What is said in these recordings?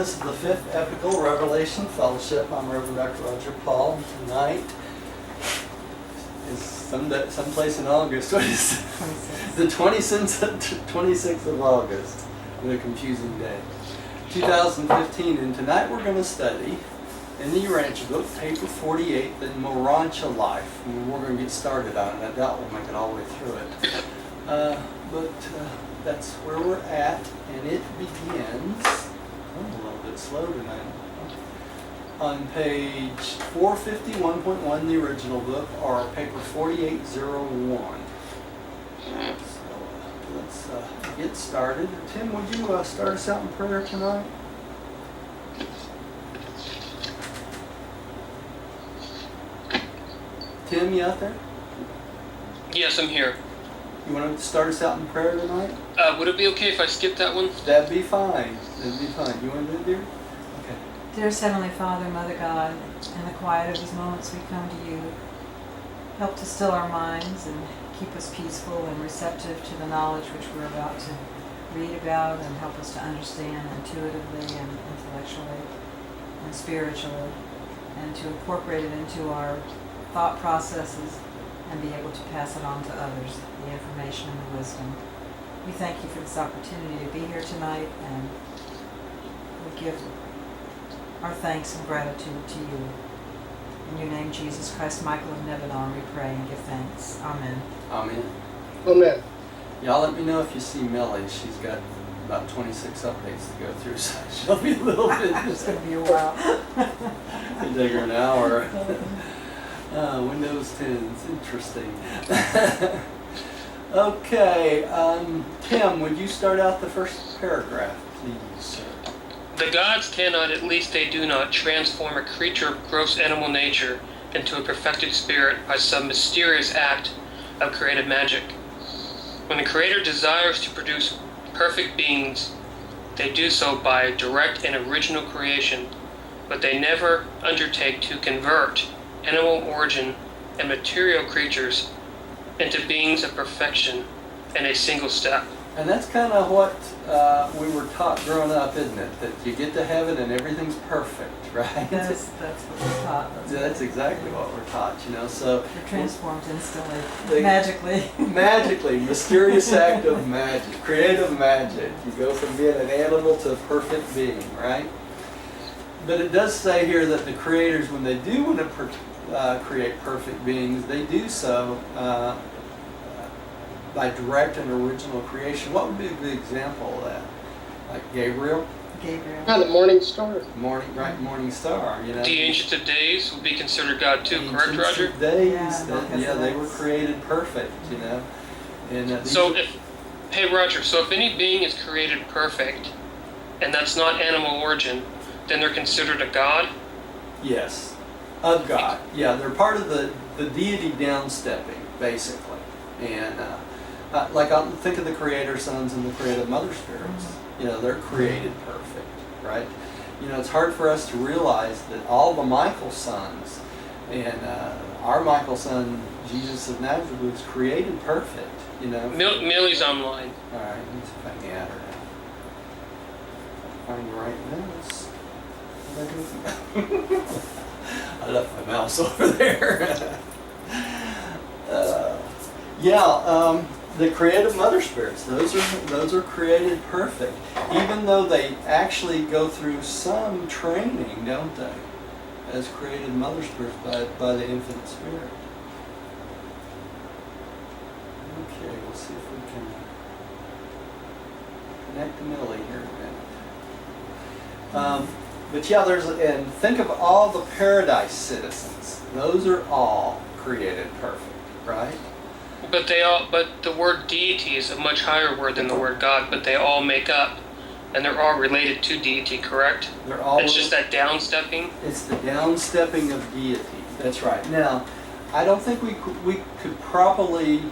this is the 5th Epical Revelation Fellowship. I'm Reverend Dr. Roger Paul. Tonight is someplace in August. What is it? The 26th of August. What a confusing day. 2015. And tonight we're going to study in the Morontia book, paper 48, the Morontia life. And we're going to get started on it. I doubt we'll make it all the way through it. But that's where we're at, and it begins, I'm a little bit slow tonight, on page 451.1, the original book, or paper 4801. So let's get started. Tim, would you start us out in prayer tonight? Tim, you out there? Yes, I'm here. You want to start us out in prayer tonight? Would it be okay if I skip that one? That'd be fine. That'd be fine. You want to do it, dear? Okay. Dearest Heavenly Father, Mother God, in the quiet of these moments we come to you. Help to still our minds and keep us peaceful and receptive to the knowledge which we're about to read about, and help us to understand intuitively and intellectually and spiritually, and to incorporate it into our thought processes and be able to pass it on to others, the information and the wisdom. We thank you for this opportunity to be here tonight, and we give our thanks and gratitude to you. In your name, Jesus Christ, Michael of Nebadon, we pray and give thanks. Amen. Amen. Amen. Y'all let me know if you see Melly. She's got about 26 updates to go through, so she'll be a little bit. It's going to be a while. It'll take her an hour. Windows 10 is interesting. Okay, Tim, would you start out the first paragraph, please, sir? The gods cannot, at least they do not, transform a creature of gross animal nature into a perfected spirit by some mysterious act of creative magic. When the Creator desires to produce perfect beings, they do so by direct and original creation, but they never undertake to convert animal origin and material creatures into beings of perfection in a single step. And that's kind of what we were taught growing up, isn't it? That you get to heaven and everything's perfect, right? That's what we're taught. That's exactly what we're taught, you know. So You're transformed instantly, magically. Magically, mysterious act of magic, creative magic. You go from being an animal to a perfect being, right? But it does say here that the creators, when they do want to create perfect beings, they do so by direct and original creation. What would be a good example of that? Like Gabriel? Gabriel. Yeah, the morning star. Morning star, you know. The Ancient of Days would be considered God too, correct, Ancients Roger? of Days, Yeah, they were created perfect, you know. And So hey Roger, so if any being is created perfect, and that's not animal origin, then they're considered a god? yes, of God. Yeah, they're part of the deity downstepping, basically. And like I think of the Creator Sons and the Creative Mother Spirits. You know, they're created perfect, right? You know, it's hard for us to realize that all the Michael sons and our Michael son, Jesus of Nazareth, was created perfect, you know. Millie's online. All right, let's see if I can add her now. Find the right mouse. What did I do? I left my mouse over there. The creative mother spirits, those are created perfect, even though they actually go through some training, don't they, as created mother spirits by the infinite spirit. Okay, we'll see if we can connect to Millie here in a minute. But yeah, and think of all the paradise citizens. Those are all created perfect, right? But the word deity is a much higher word than the word God, but they all make up, and they're all related to deity, correct? They're all. It's just that downstepping? It's the downstepping of deity. That's right. Now, I don't think we could properly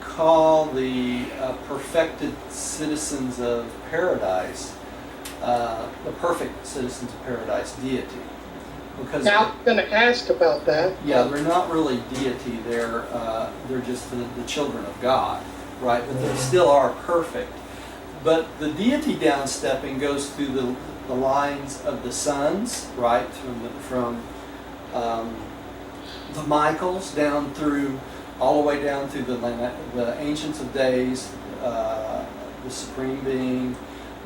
call the perfected citizens of paradise the perfect citizens of paradise deity. Because Now, I'm going to ask about that. yeah, they're not really deity. They're just the children of God, right? But they still are perfect. But the deity downstepping goes through the lines of the sons, right, from the Michaels down through, all the way down through the Ancients of Days, the Supreme Being,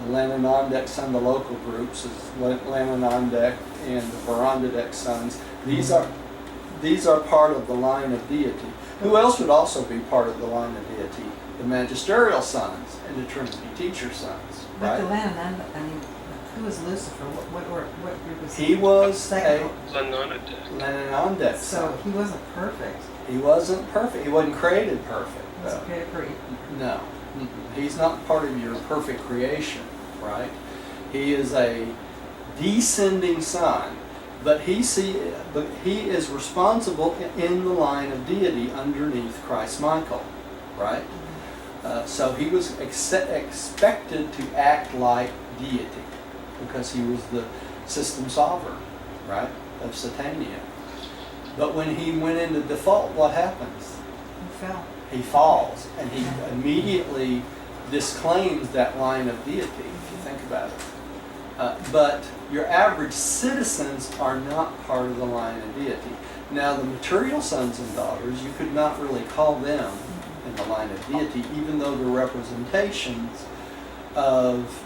the Lananandek son, the local groups, is Lananandek and the Verandadek sons. These are part of the line of deity. Who else would also be part of the line of deity? The magisterial sons and the Trinity teacher sons, But right? the Lanananda, I mean, who was Lucifer? What group was He was second? a Lananandek. Lananandek So son. he wasn't perfect. He wasn't perfect. He wasn't created perfect. He was though. created for No. Mm-mm. He's not part of your perfect creation, right? He is a descending son, but he is responsible in the line of deity underneath Christ Michael, right? So he was expected to act like deity because he was the system sovereign, right, of Satania. But when he went into default, what happens? He fell. He falls, and he immediately disclaims that line of deity, if you think about it. But your average citizens are not part of the line of deity. Now, the material sons and daughters, you could not really call them in the line of deity, even though the representations of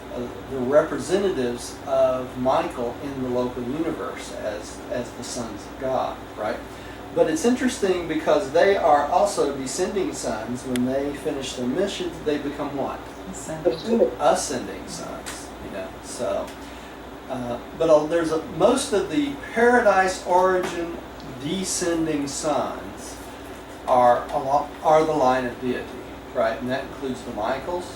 the representatives of Michael in the local universe as the sons of God, right? But it's interesting because they are also descending sons. When they finish their missions, they become what? Ascending. Ascending sons, you know. So, but there's most of the paradise origin descending sons are the line of deity, right? And that includes the Michaels,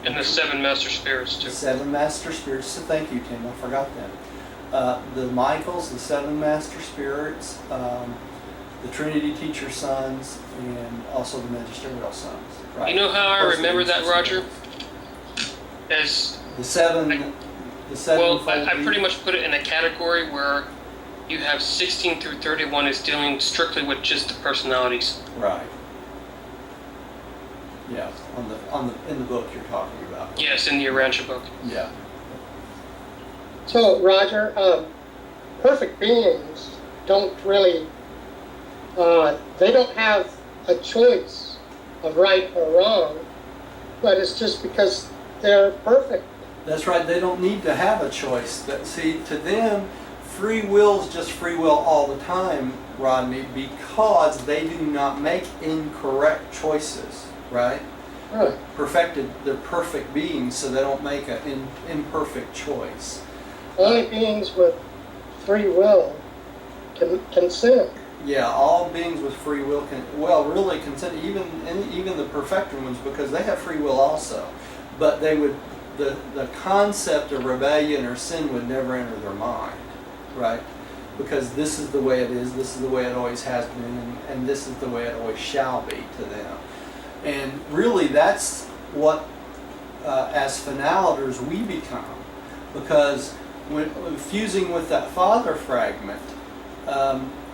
And the 7 master spirits, the too. 7 master spirits. So thank you, Tim. I forgot them. The Michaels, the 7 master spirits, the Trinity teacher sons, and also the magisterial sons. Right? You know how I Plus the remember that, ancient Roger? spirits. As The seven. well, I pretty much put it in a category where you have 16 through 31 is dealing strictly with just the personalities. Right. Yeah. In the book you're talking about. Yes, in the Urantia book. Yeah. So, Roger, perfect beings don't really, they don't have a choice of right or wrong, but it's just because they're perfect. That's right. They don't need to have a choice. See, to them, free will is just free will all the time, Rodney, because they do not make incorrect choices, right? Right. They're perfect beings, so they don't make an imperfect choice. Only beings with free will can sin. Yeah, all beings with free will really consent, even the perfected ones, because they have free will also. But they would, the concept of rebellion or sin would never enter their mind, right? Because this is the way it is, this is the way it always has been, and this is the way it always shall be to them. And really, that's what, as finaliters, we become. Because when fusing with that father fragment,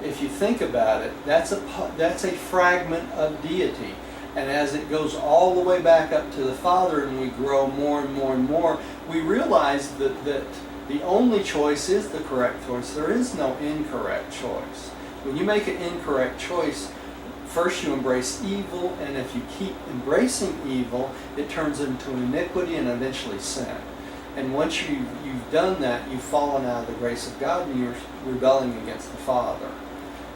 if you think about it, that's a fragment of deity. And as it goes all the way back up to the Father and we grow more and more and more, we realize that the only choice is the correct choice. There is no incorrect choice. When you make an incorrect choice, first you embrace evil, and if you keep embracing evil, it turns into iniquity and eventually sin. And once you've done that, you've fallen out of the grace of God and you're rebelling against the Father.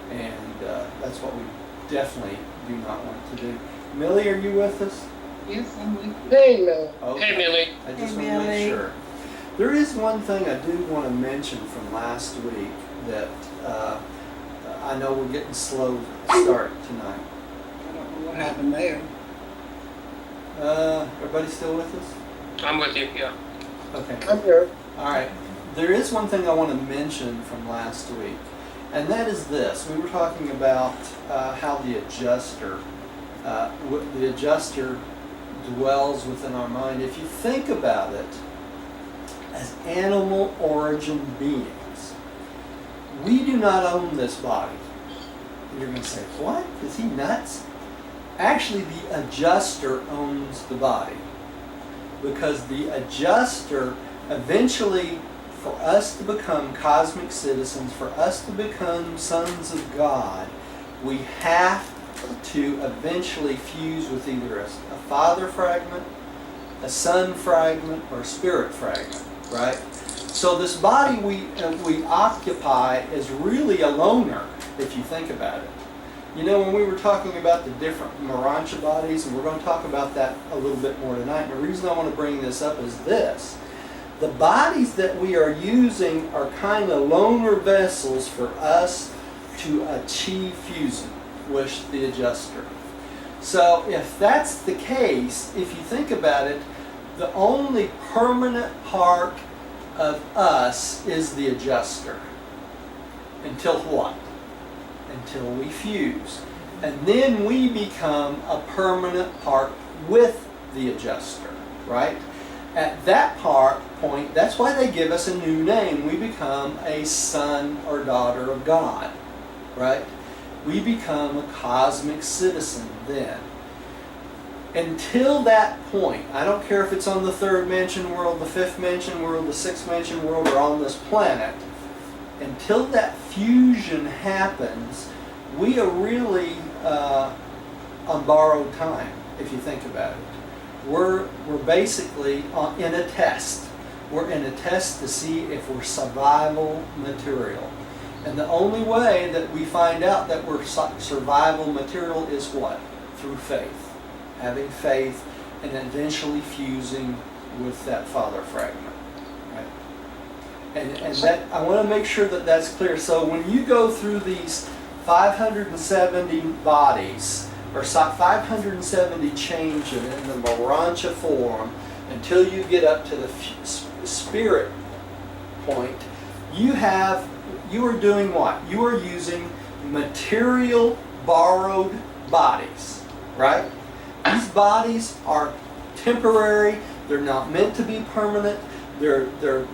And that's what we definitely do not want to do. Millie, are you with us? Yes, I'm with you. Hey, Mel. Okay. Hey, Millie. I just Hey, want to make Millie. sure. There is one thing I do want to mention from last week that I know we're getting slow to start tonight. I don't know what happened there. Everybody still with us? I'm with you, yeah. Okay. I'm here. All right. There is one thing I want to mention from last week, and that is this. We were talking about how the adjuster dwells within our mind. If you think about it, as animal origin beings, we do not own this body. And you're going to say, what? Is he nuts? Actually, the adjuster owns the body, because the adjuster eventually for us to become cosmic citizens, for us to become sons of God, we have to eventually fuse with either a father fragment, a son fragment, or a spirit fragment, right? So this body we occupy is really a loner, if you think about it. You know, when we were talking about the different Morontia bodies, and we're going to talk about that a little bit more tonight, and the reason I want to bring this up is this. The bodies that we are using are kind of loner vessels for us to achieve fusion with the adjuster. So if that's the case, if you think about it, the only permanent part of us is the adjuster. Until what? Until we fuse. And then we become a permanent part with the adjuster, right? At that point, that's why they give us a new name. We become a son or daughter of God, right? We become a cosmic citizen then. Until that point, I don't care if it's on the third mansion world, the fifth mansion world, the sixth mansion world, or on this planet, until that fusion happens, we are really on borrowed time, if you think about it. We're basically in a test. We're in a test to see if we're survival material. And the only way that we find out that we're survival material is what? Through faith. Having faith and eventually fusing with that father fragment. Right? And that I want to make sure that that's clear. So when you go through these 570 bodies, or 570 changes in the Morontia form, until you get up to the spirit point, you are doing what? You are using material borrowed bodies, right? These bodies are temporary. They're not meant to be permanent. They're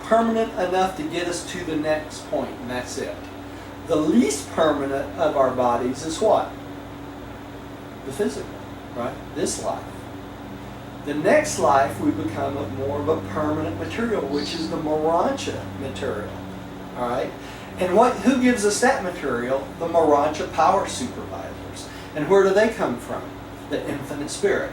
permanent enough to get us to the next point, and that's it. The least permanent of our bodies is what? The physical, right? This life. The next life we become more of a permanent material, which is the Morontia material. All right? And who gives us that material? The Morontia power supervisors. And where do they come from? The infinite spirit.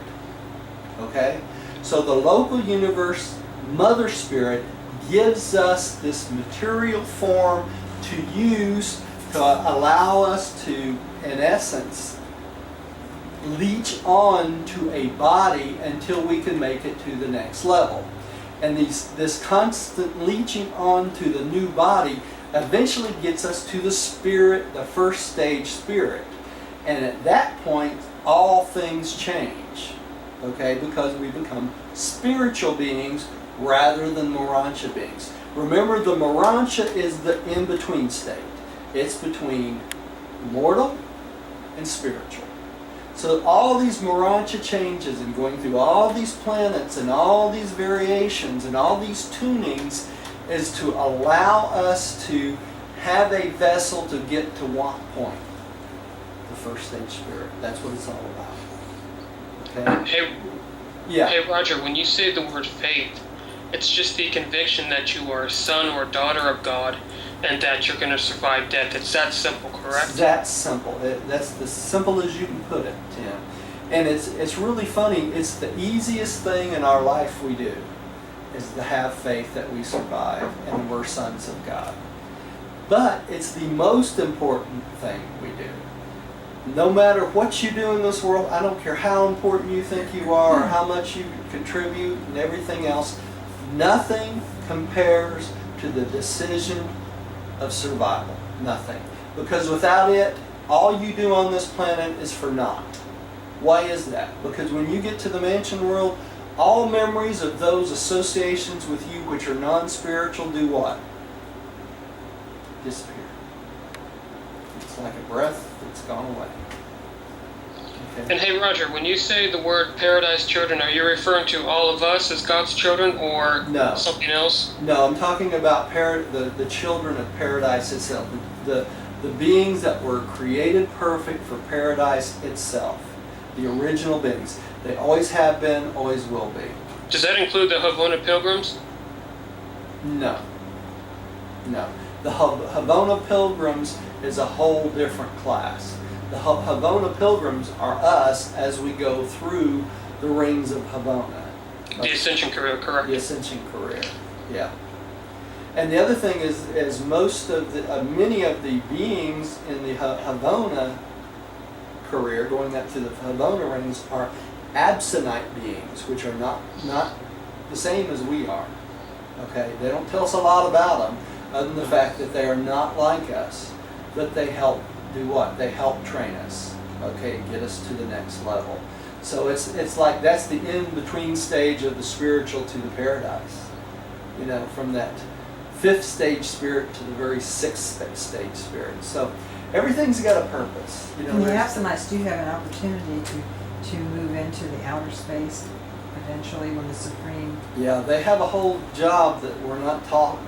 Okay? So the local universe mother spirit gives us this material form to use to allow us to, in essence, leech on to a body until we can make it to the next level. And this constant leeching on to the new body eventually gets us to the spirit, the first stage spirit. And at that point, all things change, okay? Because we become spiritual beings rather than Morontia beings. Remember, the Morontia is the in-between state. It's between mortal and spiritual. So all these Morontia changes and going through all these planets and all these variations and all these tunings is to allow us to have a vessel to get to what point? The first stage spirit. That's what it's all about. Okay? Hey Roger, when you say the word faith, it's just the conviction that you are a son or daughter of God and that you're going to survive death. It's that simple, correct? It's that simple. That's as simple as you can put it, Tim. And it's really funny. It's the easiest thing in our life we do is to have faith that we survive and we're sons of God. But it's the most important thing we do. No matter what you do in this world, I don't care how important you think you are or how much you contribute and everything else, nothing compares to the decision of survival. Nothing. Because without it, all you do on this planet is for naught. Why is that? Because when you get to the mansion world, all memories of those associations with you which are non-spiritual do what? Disappear. It's like a breath that's gone away. Okay. And hey Roger, when you say the word paradise children, are you referring to all of us as God's children or No. something else? No, I'm talking about the children of paradise itself. The beings that were created perfect for paradise itself. The original beings. They always have been, always will be. Does that include the Havana pilgrims? No. No. The Havona pilgrims is a whole different class. The Havona pilgrims are us as we go through the rings of Havona. The Ascension career, correct? The Ascension career, yeah. And the other thing is most of the many of the beings in the Havona career, going up to the Havona rings, are Absonite beings, which are not the same as we are. Okay, they don't tell us a lot about them, other than the fact that they are not like us, but they help do what? They help train us. Okay, get us to the next level. So it's like that's the in-between stage of the spiritual to the paradise. You know, from that 5th stage spirit to the very 6th stage spirit. So everything's got a purpose. You know, And the there's- Absenites do have an opportunity to move into the outer space eventually when the Supreme. Yeah, they have a whole job that we're not told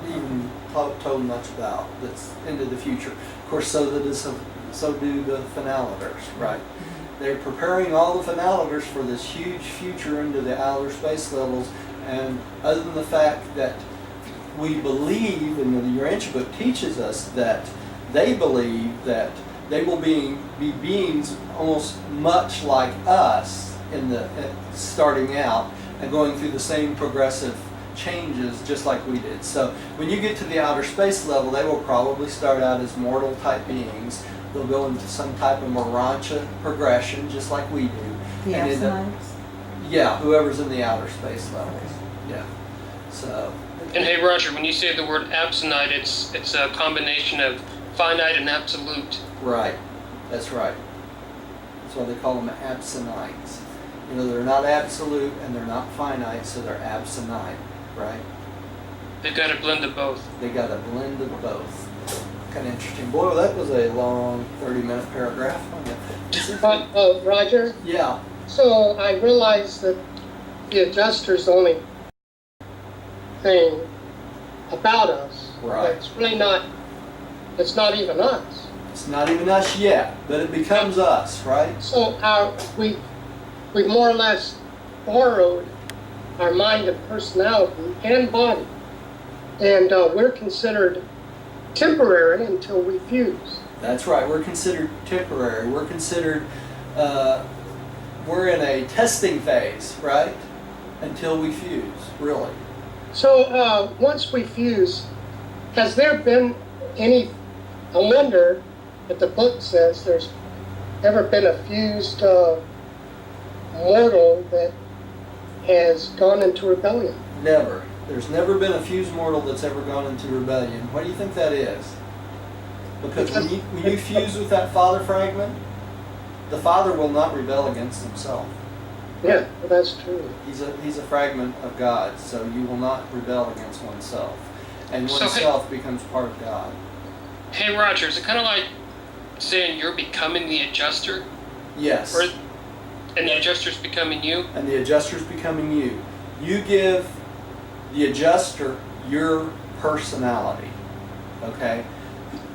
much about. That's into the future. Of course, so do the Finaliters, right? They're preparing all the Finaliters for this huge future into the outer space levels. And other than the fact that we believe, and the Urantia book teaches us that they believe that they will be beings almost much like us in the starting out and going through the same progressive changes just like we did. So when you get to the outer space level, they will probably start out as mortal type beings. They'll go into some type of Morontia progression just like we do. The And end up- Absenites? Yeah, whoever's in the outer space levels. Yeah. So And hey, Roger, when you say the word absonite, it's a combination of finite and absolute. right. That's right. That's why they call them absinites. You know, they're not absolute and they're not finite, so they're absonite, right? They've got a blend of both. They got a blend of both. Kind of interesting. Boy, that was a long 30-minute paragraph. Roger, Yeah. so I realize that the adjuster's the only thing about us. Right. It's really not, it's not even us. It's not even us yet, but it becomes us, right? So we more or less borrowed our mind and personality and body. And we're considered temporary until we fuse. That's right. We're considered temporary. We're considered, we're in a testing phase, right? Until we fuse, really. So once we fuse, has there been any, I wonder if the book says there's ever been a fused mortal that has gone into rebellion? Never. There's never been a fused mortal that's ever gone into rebellion. Why do you think that is? Because when you fuse with that father fragment, the father will not rebel against himself. Yeah, well, that's true. He's a fragment of God, so you will not rebel against oneself. And So, oneself becomes part of God. Hey, Roger, is it kind of like saying you're becoming the adjuster? Yes. And the adjuster's becoming you? And the adjuster's becoming you. You give the adjuster your personality. Okay?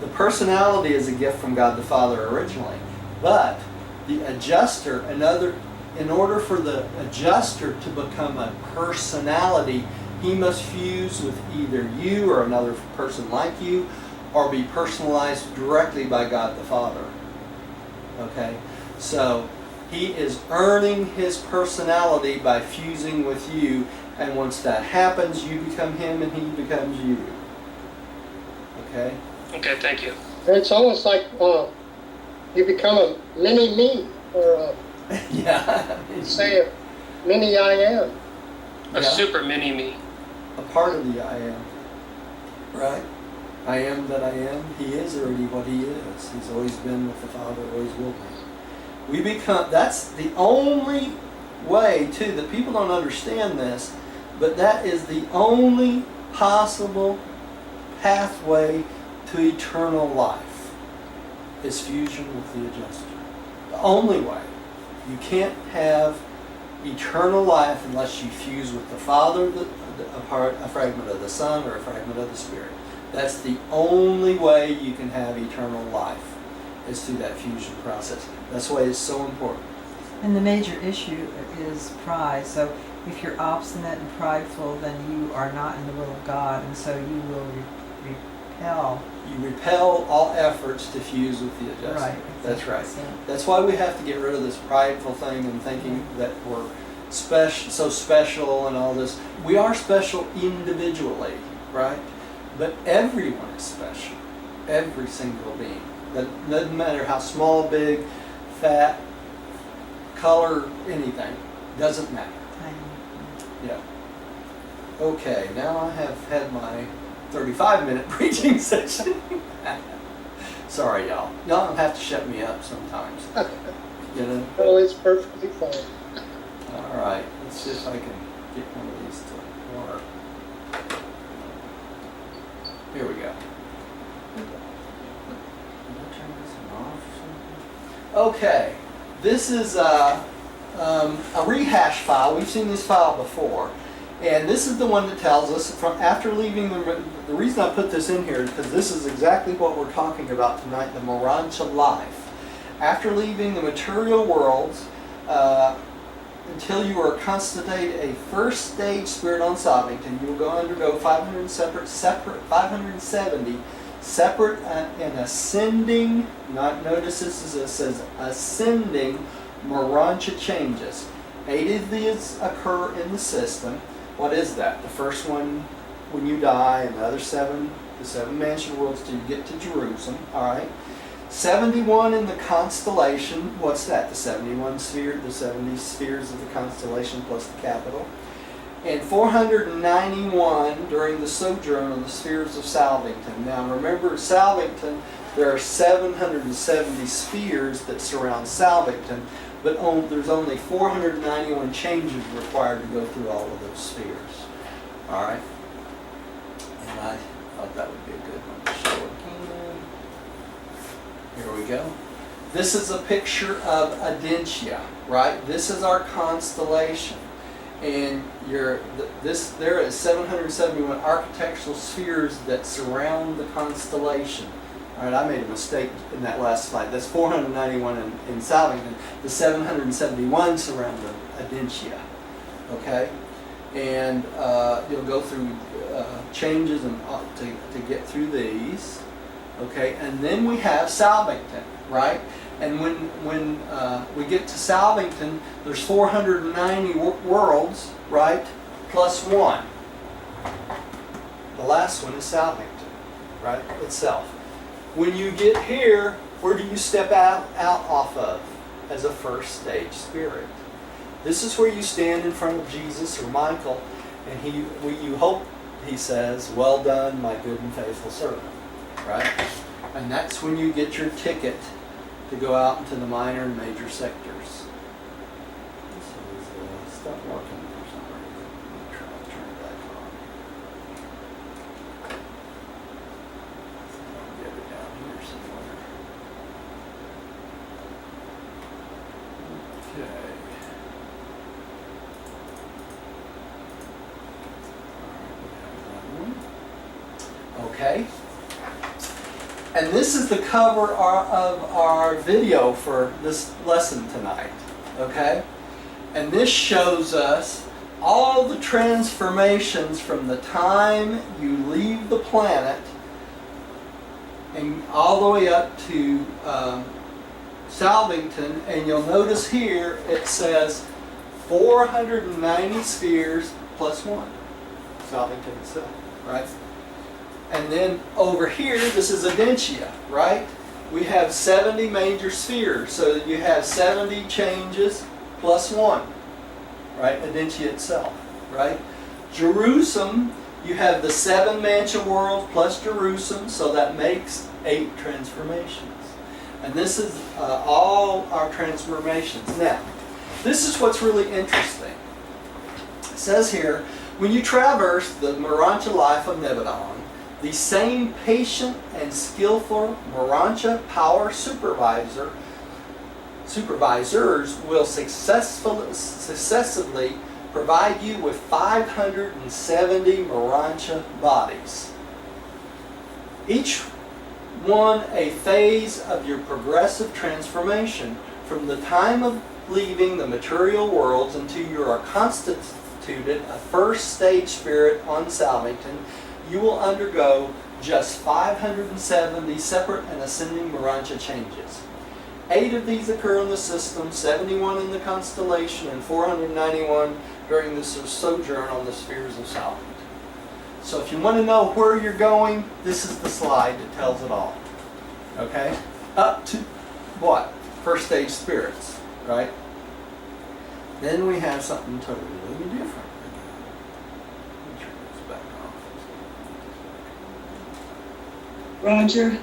The personality is a gift from God the Father originally. But the adjuster, in order for the adjuster to become a personality, he must fuse with either you or another person like you, or be personalized directly by God the Father. Okay? So he is earning his personality by fusing with you, and once that happens, you become him and he becomes you. Okay? Okay, thank you. It's almost like you become a mini me, or Yeah. say a mini I am. A Yeah. super mini me. A part of the I am. Right? I am that I am. He is already what he is. He's always been with the Father, always will be. That's the only way, too, that people don't understand this, but that is the only possible pathway to eternal life, is fusion with the adjuster. The only way. You can't have eternal life unless you fuse with the Father, a fragment of the Son, or a fragment of the Spirit. That's the only way you can have eternal life, is through that fusion process. That's why it's so important. And the major issue is pride. So if you're obstinate and prideful, then you are not in the will of God, and so you will L. You repel all efforts to fuse with the adjustment. Right. That's right. So- That's why we have to get rid of this prideful thing and thinking that we're special, so special and all this. We are special individually, right? But everyone is special. Every single being. That doesn't matter how small, big, fat, color, anything. Doesn't matter. Yeah. Okay, now I have had my 35-minute preaching session. Sorry, y'all. Y'all don't have to shut me up sometimes. You know? Oh, it's perfectly fine. All right, let's see if I can get one of these to work. Here we go. Okay, this is a rehash file. We've seen this file before. And this is the one that tells us from after leaving the reason I put this in here is because this is exactly what we're talking about tonight, the Morontia life. After leaving the material worlds, until you are constituted a first stage spirit on Salvington, you will undergo 570 separate and ascending, notice this says ascending Morontia changes. 8 of these occur in the system. What is that? The first one when you die, and the other 7, the 7 mansion worlds till you get to Jerusalem. All right. 71 in the constellation. What's that? The 71 sphere, the 70 spheres of the constellation plus the capital. And 491 during the sojourn on the spheres of Salvington. Now remember, Salvington, there are 770 spheres that surround Salvington, but there's only 491 changes required to go through all of those spheres. All right? And I thought that would be a good one to show again. Here we go. This is a picture of Adentia, right? This is our constellation. And there is 771 architectural spheres that surround the constellation. All right, I made a mistake in that last slide. That's 491 in Salvington. The 771 surround the Adentia. Okay? And you'll go through changes and to get through these. Okay? And then we have Salvington, right? And when we get to Salvington, there's 490 worlds, right? Plus 1. The last one is Salvington, right? Itself. When you get here, where do you step out off of as a first stage spirit? This is where you stand in front of Jesus or Michael, and you hope he says, "Well done, my good and faithful servant," right? And that's when you get your ticket to go out into the minor and major sectors. This is stopped working for some reason. Let me try to turn it back on. I'll get it down here somewhere. Okay. All right, we have that one. Okay. And this is the cover of our video for this lesson tonight, okay? And this shows us all the transformations from the time you leave the planet and all the way up to Salvington. And you'll notice here it says 490 spheres plus 1. Salvington itself, right? And then over here, this is Adentia, right? We have 70 major spheres, so that you have 70 changes plus 1, right? Adentia itself, right? Jerusalem, you have the 7 mansion worlds plus Jerusalem, so that makes 8 transformations. And this is all our transformations. Now, this is what's really interesting. It says here, when you traverse the Morontia life of Nebadon, the same patient and skillful Morontia power supervisors will successively provide you with 570 Morontia bodies. Each one a phase of your progressive transformation from the time of leaving the material worlds until you are constituted a first stage spirit on Salvington. You will undergo just 570 separate and ascending Morontia changes. 8 of these occur in the system, 71 in the constellation, and 491 during the sojourn on the spheres of Salvant. So if you want to know where you're going, this is the slide that tells it all. Okay? Up to what? First stage spirits, right? Then we have something totally different. Roger,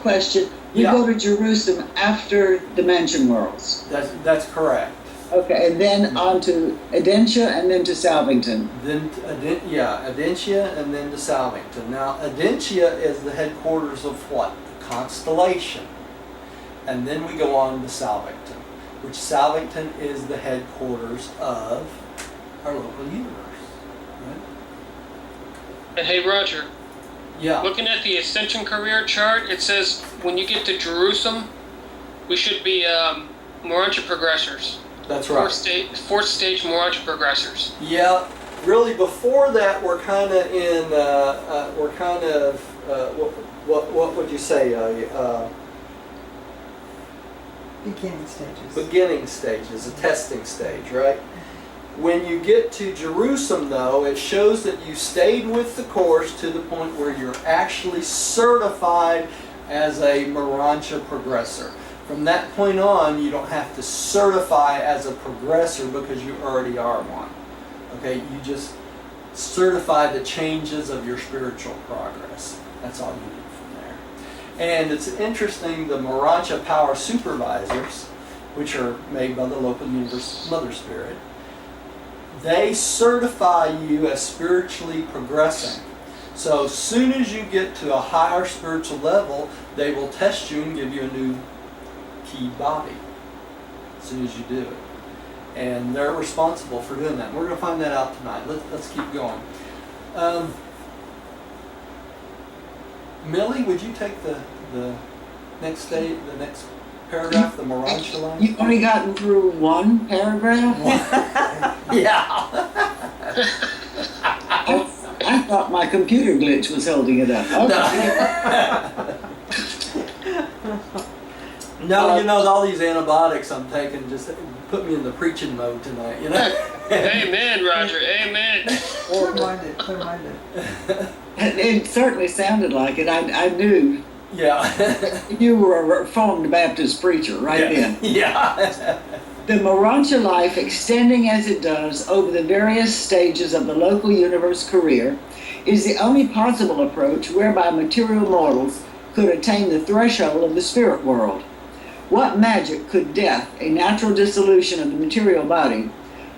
question. You Yeah. go to Jerusalem after Dimension Worlds. That's correct. Okay, and then on to Adentia and then to Salvington. Then, Adentia and then to Salvington. Now, Adentia is the headquarters of what? The constellation. And then we go on to Salvington, which Salvington is the headquarters of our local universe. Right? And hey, Roger, Yeah. looking at the Ascension career chart, it says when you get to Jerusalem, we should be Morontia progressors. That's right. Fourth stage Morontia progressors. Yeah, really before that we're kind of in, what would you say, Beginning stages. beginning stages, a testing stage, right? When you get to Jerusalem though, it shows that you stayed with the course to the point where you're actually certified as a Morontia progressor. From that point on, you don't have to certify as a progressor because you already are one. Okay, you just certify the changes of your spiritual progress. That's all you do from there. And it's interesting, the Morontia Power Supervisors, which are made by the local universe Mother Spirit, they certify you as spiritually progressing. So as soon as you get to a higher spiritual level, they will test you and give you a new key body as soon as you do it. And they're responsible for doing that. We're going to find that out tonight. Let's keep going. Millie, would you take the next paragraph, the Morontia line? You've only gotten through one paragraph? Yeah. I thought my computer glitch was holding it up. Okay. No, you know, all these antibiotics I'm taking just put me in the preaching mode tonight, you know? Amen, Roger. Amen. Clear-minded. It certainly sounded like it. I knew Yeah. you were a Reformed Baptist preacher right then. Yeah. The Morontia life, extending as it does over the various stages of the local universe career, is the only possible approach whereby material mortals could attain the threshold of the spirit world. What magic could death, a natural dissolution of the material body,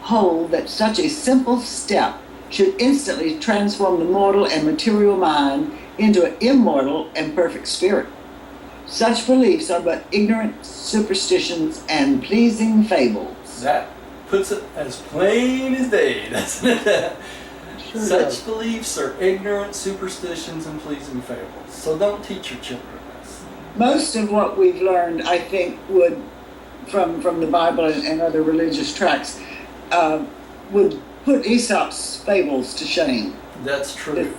hold that such a simple step should instantly transform the mortal and material mind into an immortal and perfect spirit? Such beliefs are but ignorant superstitions and pleasing fables. That puts it as plain as day, doesn't it? Sure Such does. beliefs are ignorant superstitions and pleasing fables. So don't teach your children this. Most of what we've learned, I think, would, from the Bible and other religious tracts, would put Aesop's fables to shame. That's true.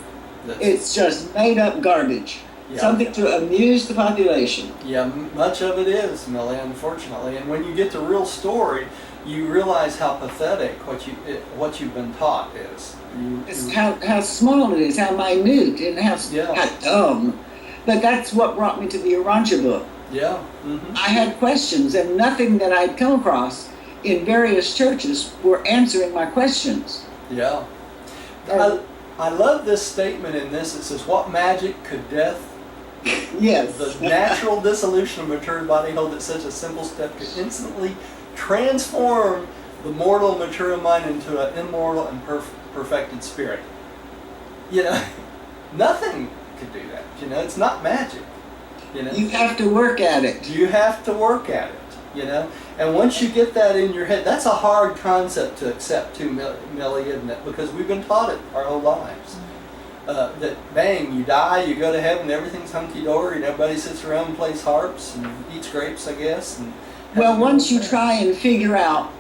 It's just made up garbage. Yeah. Something to amuse the population. Yeah, much of it is, Millie, unfortunately. And when you get the real story, you realize how pathetic what you've been taught is. It's how small it is, how minute, and how dumb. But that's what brought me to the Morontia book. Yeah. Mm-hmm. I had questions, and nothing that I'd come across in various churches were answering my questions. Yeah. I love this statement in this. It says, what magic could death, Yes. the natural dissolution of a material body, hold that such a simple step could instantly transform the mortal material mind into an immortal and perfected spirit? You know, nothing could do that. You know, it's not magic. You know, You have to work at it. you have to work at it. You know, and once you get that in your head, that's a hard concept to accept too, Millie, isn't it? Because we've been taught it our whole lives. That bang, you die, you go to heaven, everything's hunky-dory, and everybody sits around and plays harps and eats grapes, I guess. And Well, once you try and figure out,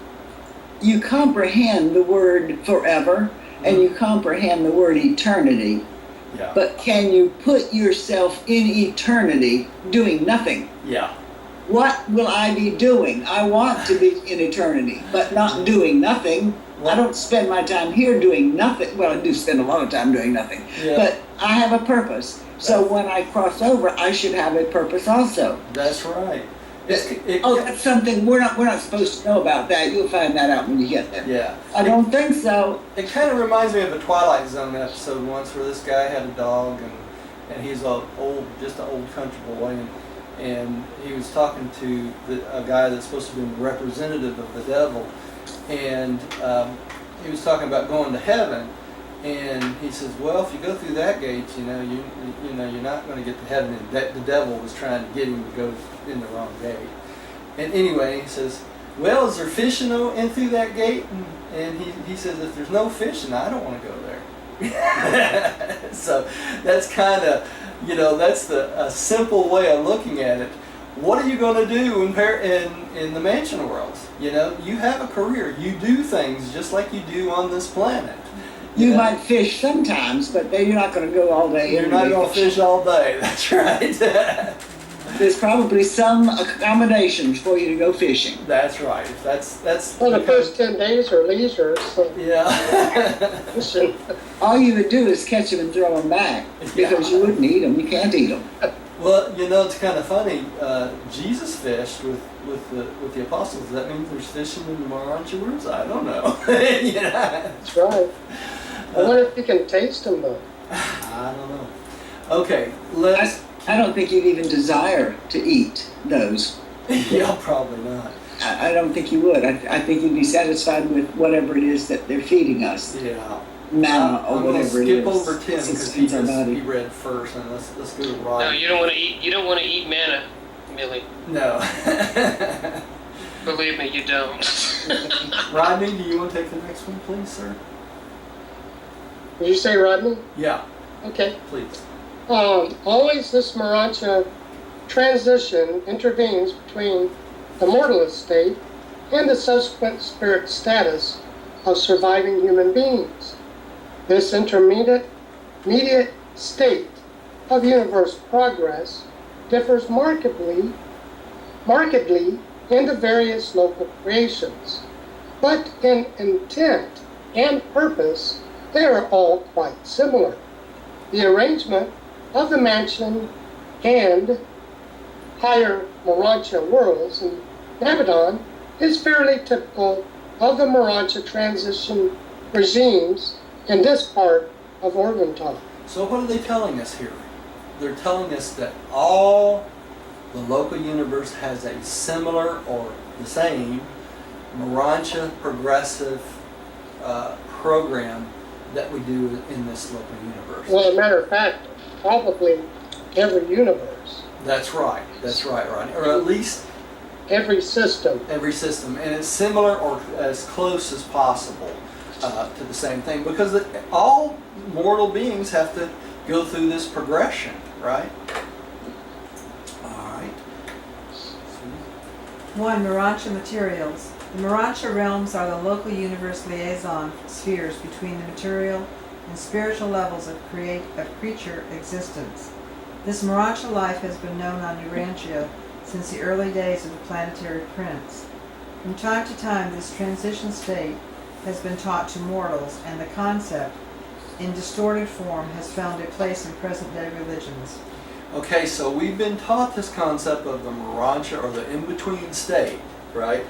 you comprehend the word forever and you comprehend the word eternity, Yeah. But can you put yourself in eternity doing nothing? Yeah. What will I be doing? I want to be in eternity, but not doing nothing. I don't spend my time here doing nothing. Well, I do spend a lot of time doing nothing, Yeah. but I have a purpose. So when I cross over, I should have a purpose also. That's right. That's something we're not supposed to know about that. You'll find that out when you get there. Yeah. I don't think so. It kind of reminds me of a Twilight Zone episode once where this guy had a dog and he's just an old country boy and he was talking to a guy that's supposed to be a representative of the devil, and he was talking about going to heaven, and he says, well, if you go through that gate, you know you're not going to get to heaven, and the devil was trying to get him to go in the wrong gate. And anyway, he says, well, is there fishing in through that gate? And he says, if there's no fishing, I don't want to go there. So that's kind of, that's a simple way of looking at it. What are you going to do in the mansion world? You have a career. You do things just like you do on this planet. You might fish sometimes, but then you're not going to go all day. You're not going to fish all day. That's right. There's probably some accommodations for you to go fishing. That's right. That's Well, the first 10 days are leisure, so yeah. All you would do is catch them and throw them back because you wouldn't eat them. You can't eat them. Well, it's kind of funny. Jesus fished with the apostles. Does that mean there's fishing in the Morontia woods? I don't know. That's right. I wonder if you can taste them, though. I don't know. Okay, I don't think you'd even desire to eat those. Yeah, probably not. I don't think you would. I think you'd be satisfied with whatever it is that they're feeding us. Yeah. Manna or whatever it is. Skip over Tim because he read first, and let's go to Rod. No, you don't want to eat. You don't want to eat manna, Millie. No. Believe me, you don't. Rodney, do you want to take the next one, please, sir? Did you say Rodney? Yeah. Okay. Please. Always this Morontia transition intervenes between the mortal estate and the subsequent spirit status of surviving human beings. This intermediate state of universe progress differs markedly in the various local creations, but in intent and purpose they are all quite similar. The arrangement of the mansion and higher Morontia worlds in Abaddon is fairly typical of the Morontia transition regimes in this part of Orvonton. So what are they telling us here? They're telling us that all the local universe has a similar or the same Morontia progressive program that we do in this local universe. Well, as a matter of fact, probably every universe. That's right, Rodney. Or at least every system. And it's similar or as close as possible to the same thing, because all mortal beings have to go through this progression, right? All right. 1. Morontia materials. The Morontia realms are the local universe liaison spheres between the material and spiritual levels of creature existence. This Morontia life has been known on Morontia since the early days of the planetary prince. From time to time, this transition state has been taught to mortals, and the concept, in distorted form, has found a place in present-day religions. Okay, so we've been taught this concept of the Morontia, or the in-between state, right?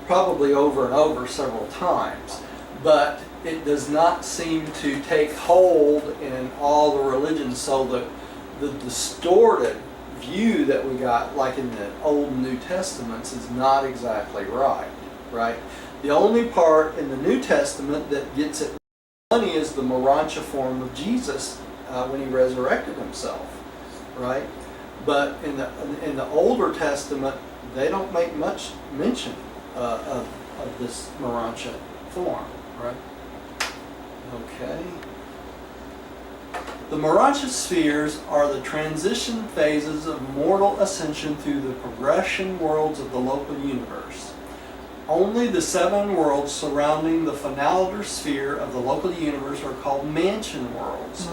Probably over and over several times, but it does not seem to take hold in all the religions, so the distorted view that we got, like in the Old and New Testaments, is not exactly right? The only part in the New Testament that gets it funny is the Morontia form of Jesus when he resurrected himself, right? But in the Older Testament, they don't make much mention of this Morontia form, right? Okay. The Morontia spheres are the transition phases of mortal ascension through the progression worlds of the local universe. Only the 7 worlds surrounding the finaliter sphere of the local universe are called mansion worlds.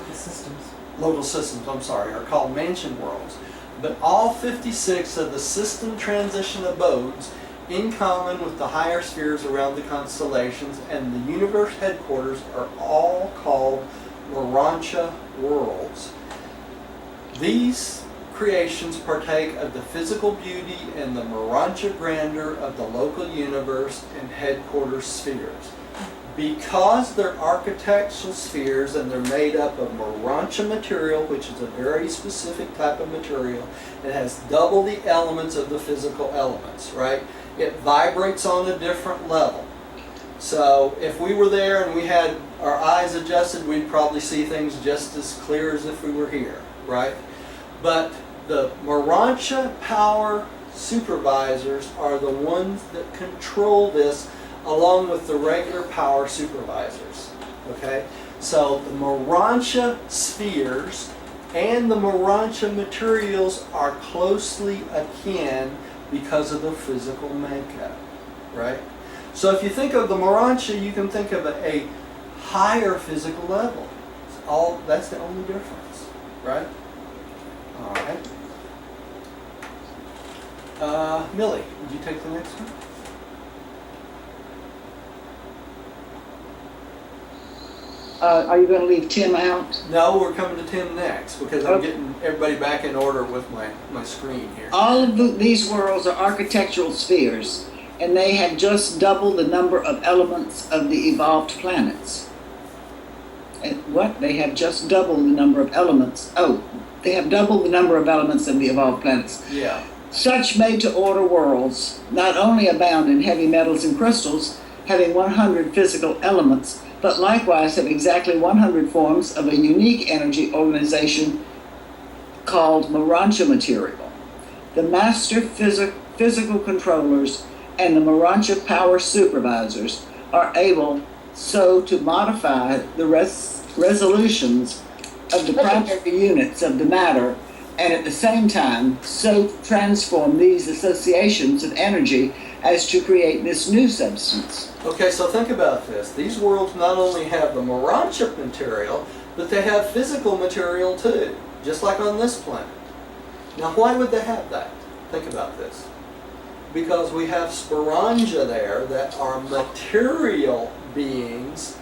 Local systems, I'm sorry, are called mansion worlds. But all 56 of the system transition abodes, in common with the higher spheres around the constellations and the universe headquarters, are all called Morontia worlds. These creations partake of the physical beauty and the Morontia grandeur of the local universe and headquarters spheres. Because they're architectural spheres and they're made up of Morontia material, which is a very specific type of material, it has double the elements of the physical elements, right? It vibrates on a different level. So if we were there and we had our eyes adjusted, we'd probably see things just as clear as if we were here, right? But the Morontia power supervisors are the ones that control this, along with the regular power supervisors. Okay? So the Morontia spheres and the Morontia materials are closely akin because of the physical makeup. Right? So if you think of the Morontia, you can think of a higher physical level. That's the only difference. Right? All right. Millie, would you take the next one? Are you going to leave Tim out? No, we're coming to Tim next because I'm getting everybody back in order with my screen here. All of these worlds are architectural spheres, and they have just double the number of elements of the evolved planets. And what? They have just double the number of elements. Oh, they have double the number of elements of the evolved planets. Yeah. Such made-to-order worlds not only abound in heavy metals and crystals, having 100 physical elements, but likewise have exactly 100 forms of a unique energy organization called Morontia material. The master physical controllers and the Morontia power supervisors are able so to modify the resolutions of the primary units of the matter, and at the same time so transform these associations of energy as to create this new substance. Okay, so think about this. These worlds not only have the Morontia material, but they have physical material too, just like on this planet. Now why would they have that? Think about this. Because we have sporangia there that are material beings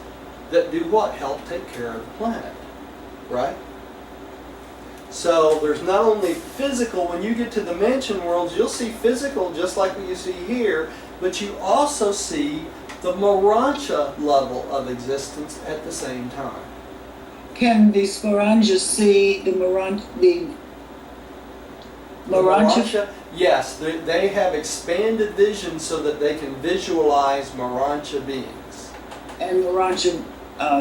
that do what? Help take care of the planet, right? So there's not only physical, when you get to the mansion worlds, you'll see physical just like what you see here, but you also see the Morontia level of existence at the same time. Can the sporangia see the Morontia? Yes, they have expanded vision so that they can visualize Morontia beings. And Morontia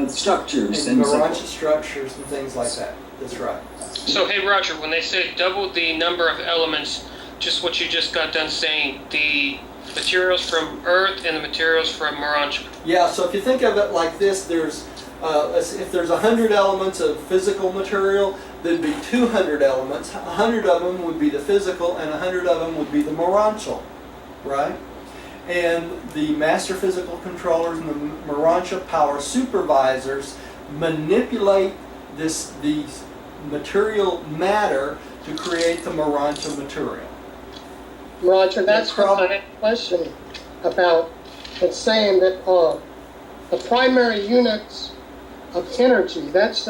structures. And Morontia structures and things like that. That's right. So, hey Roger, when they say double the number of elements, just what you just got done saying, the materials from Earth and the materials from Morontia. Yeah, so if you think of it like this, there's if there's 100 elements of physical material, there'd be 200 elements. 100 of them would be the physical, and 100 of them would be the Morontial, right? And the master physical controllers and the Morontia power supervisors manipulate these material matter to create the Morontia material. Roger, that's what I had a question about. It's saying that the primary units of energy, that's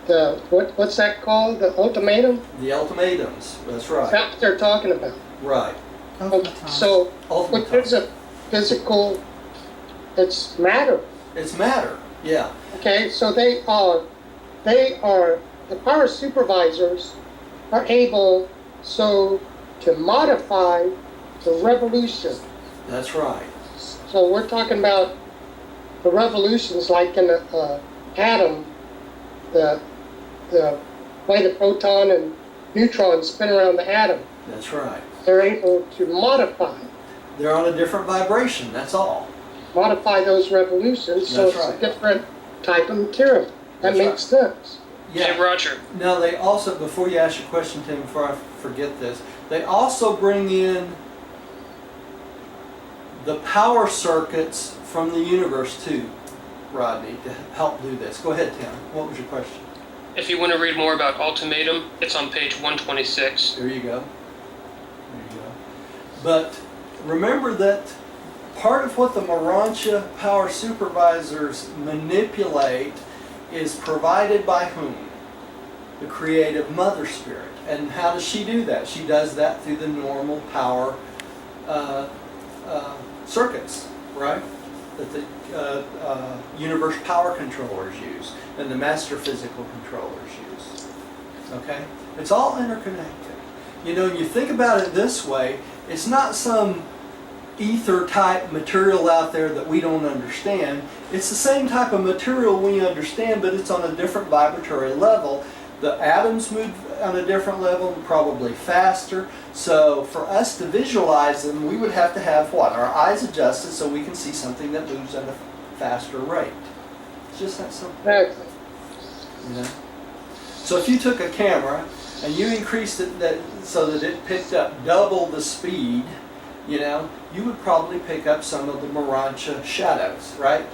what's that called? The ultimatum? The ultimatums, that's right. That's what they're talking about. Right. Okay, so what is a physical, it's matter. It's matter, yeah. Okay, so they are, the power supervisors are able so to modify the revolution. That's right. So we're talking about the revolutions like in the atom, the way the proton and neutron spin around the atom. That's right. They're able to modify. They're on a different vibration, that's all. Modify those revolutions so That's it's right. a different type of material. That That's makes sense. Hey Roger, Now they also, before you ask your question, Tim, before I forget this, they also bring in the power circuits from the universe too, Rodney, to help do this. Go ahead, Tim. What was your question? If you want to read more about ultimatum, it's on page 126. There you go. There you go. But remember that part of what the Morontia power supervisors manipulate is provided by whom? The creative mother spirit. And how does she do that? She does that through the normal power circuits, right? That the universe power controllers use and the master physical controllers use. Okay? It's all interconnected. You know, you think about it this way, it's not some ether type material out there that we don't understand. It's the same type of material we understand, but it's on a different vibratory level. The atoms move on a different level, probably faster. So for us to visualize them, we would have to have what? Our eyes adjusted so we can see something that moves at a faster rate. It's just that simple. Exactly. You know? So if you took a camera and you increased it so that it picked up double the speed, you know, you would probably pick up some of the Morontia shadows, right?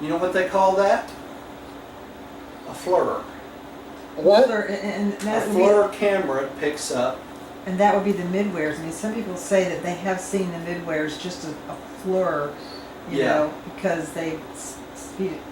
You know what they call that? A FLIR. What? And A that would be, FLIR camera picks up. and that would be the midwares. I mean, some people say that they have seen the midwares just a fleur, you Yeah. know, because they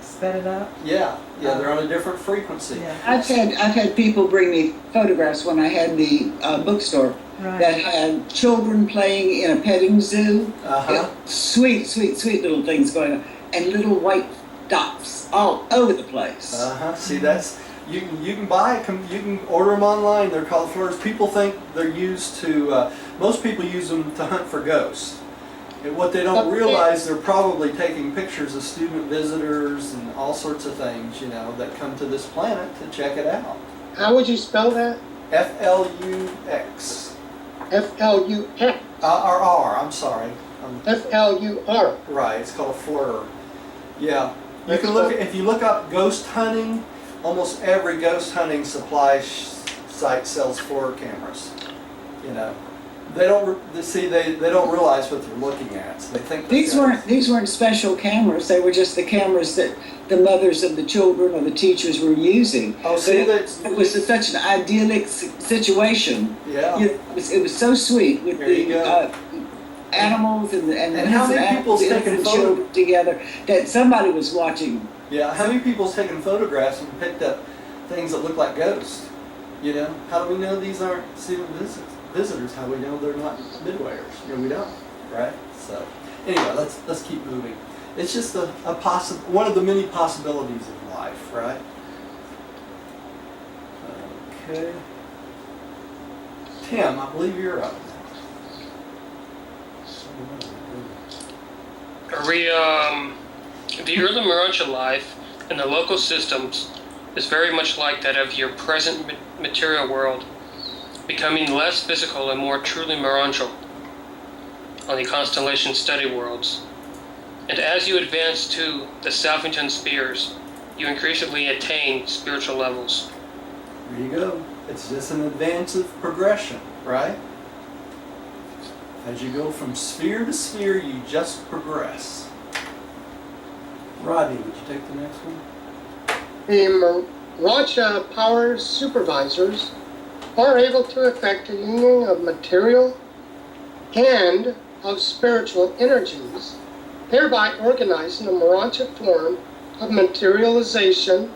sped it up. Yeah, they're on a different frequency. Yeah. I've had people bring me photographs when I had the bookstore Right. that had children playing in a petting zoo. Uh-huh. Sweet, sweet, sweet little things going on, and little white dots all over the place. Uh-huh. See, that's you can buy you can order them online. They're called FLIRs. People think they're used to. Most people use them to hunt for ghosts. And what they don't realize, they're probably taking pictures of student visitors and all sorts of things, you know, that come to this planet to check it out. How would you spell that? FLUX. F-L-U-X. Or R. I'm sorry. F-L-U-R. Right. It's called a FLIR. Yeah. You That's can look what- if you look up ghost hunting. Almost every ghost hunting supply site sells FLIR cameras. You know, they don't they don't realize what they're looking at. So they think These weren't special cameras. They were just the cameras that the mothers of the children or the teachers were using. Oh, see, But that's it was such an idyllic situation. yeah. It was so sweet with There you the go. animals and how many people's the taking infant photos? children together that somebody was watching. Yeah. How many people's taken photographs and picked up things that look like ghosts? You know, how do we know these aren't student visitors? How do we know they're not midwayers? You know, we don't, right? So, anyway, let's keep moving. It's just one of the many possibilities of life, right? Okay. Tim, I believe you're up. The early Morontia life in the local systems is very much like that of your present material world, becoming less physical and more truly Morontial on the constellation study worlds. And as you advance to the Salvington spheres, you increasingly attain spiritual levels. There you go. It's just an advanced progression, right? As you go from sphere to sphere, you just progress. Rodney, would you take the next one? The Morontia power supervisors are able to effect a union of material and of spiritual energies, thereby organizing a Morontia form of materialization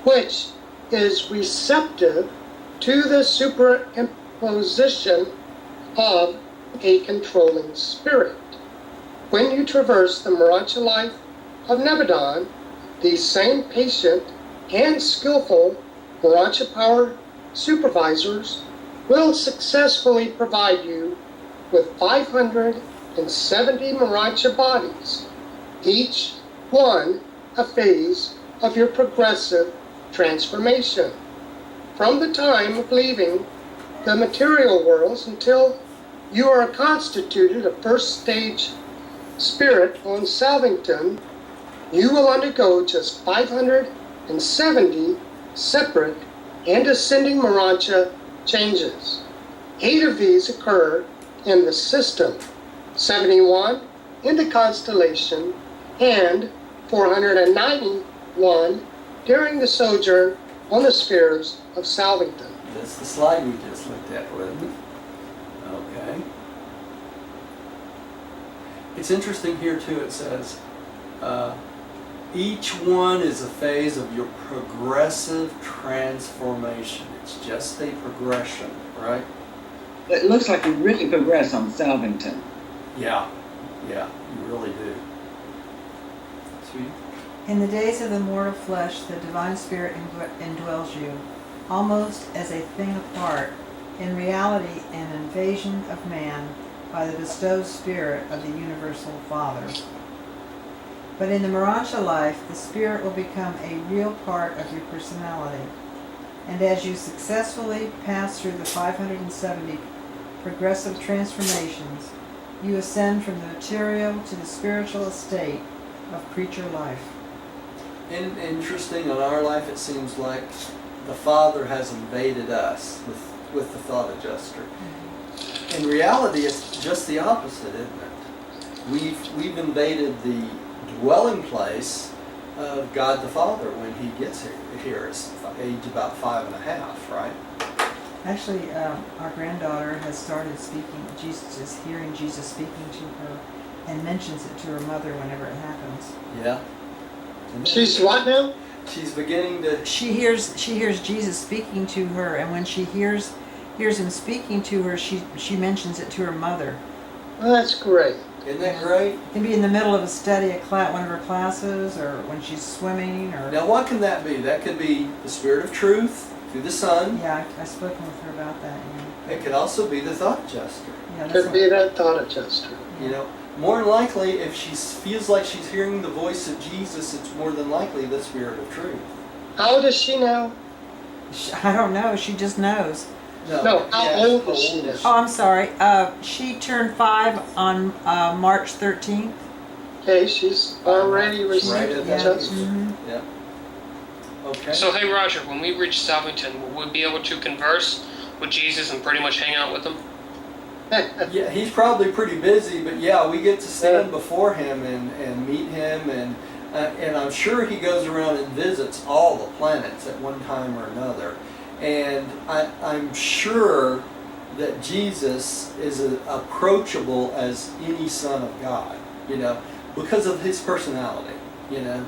which is receptive to the superimposition of a controlling spirit. When you traverse the Morontia life of Nebadon, the same patient and skillful Morontia power supervisors will successfully provide you with 570 Morontia bodies, each one a phase of your progressive transformation. From the time of leaving the material worlds until you are constituted a first stage spirit on Salvington, you will undergo just 570 separate and ascending Morontia changes. 8 of these occur in the system, 71 in the constellation, and 491 during the sojourn on the spheres of Salvington. That's the slide we just looked at, wasn't it? Okay. It's interesting here too, it says, each one is a phase of your progressive transformation. It's just a progression, right? It looks like we really progress on Salvington. Yeah, you really do. Sweet. In the days of the mortal flesh, the divine spirit indwells you, almost as a thing apart, in reality an invasion of man by the bestowed spirit of the universal Father. But in the Morontia life, the spirit will become a real part of your personality. And as you successfully pass through the 570 progressive transformations, you ascend from the material to the spiritual estate of creature life. And interesting, in our life it seems like the Father has invaded us with the thought adjuster. In reality, it's just the opposite, isn't it? We've invaded the dwelling place of God the Father when He gets here at age about 5.5, right? Actually, our granddaughter has started speaking. Jesus is hearing Jesus speaking to her, and mentions it to her mother whenever it happens. Yeah. And She's what now? she's beginning to. She hears Jesus speaking to her, and when she hears him speaking to her, she mentions it to her mother. Well, that's great. Isn't that great? It can be in the middle of a study at one of her classes, or when she's swimming, or Now, what can that be? That could be the Spirit of Truth through the Son. yeah, I've spoken with her about that. Yeah, It could also be the thought adjuster. yeah, that's Could what, be that thought adjuster. You know, more than likely, if she feels like she's hearing the voice of Jesus, it's more than likely the Spirit of Truth. How old is she now? I don't know. She just knows. No, how old is she now? Oh, I'm sorry. She turned 5 on March 13th. Okay, she's already Right received at the that adjustment. Mhm. Yeah. Okay. So, hey Roger, when we reach Salvington, will we be able to converse with Jesus and pretty much hang out with him? Yeah, he's probably pretty busy, but yeah, we get to stand before him and meet him, and I'm sure he goes around and visits all the planets at one time or another. And I'm sure that Jesus is as approachable as any son of God, you know, because of his personality, you know.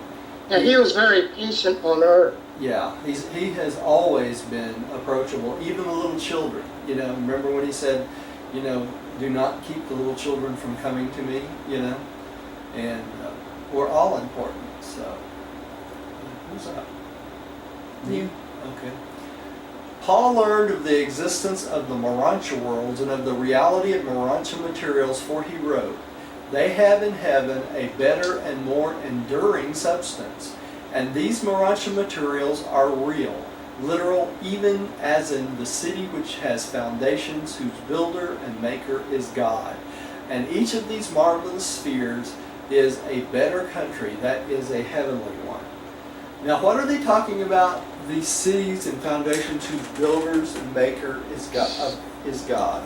And he was very patient on earth. Yeah, he has always been approachable, even the little children. You know, remember when he said, you know, do not keep the little children from coming to me, you know? And we're all important, so. Who's up? You. Okay. Paul learned of the existence of the Morontia worlds and of the reality of Morontia materials, for he wrote, they have in heaven a better and more enduring substance, and these Morontia materials are real, literal, even as in the city which has foundations, whose builder and maker is God. And each of these marvelous spheres is a better country, that is a heavenly one. Now, what are they talking about? These cities and foundations whose builders and maker is God.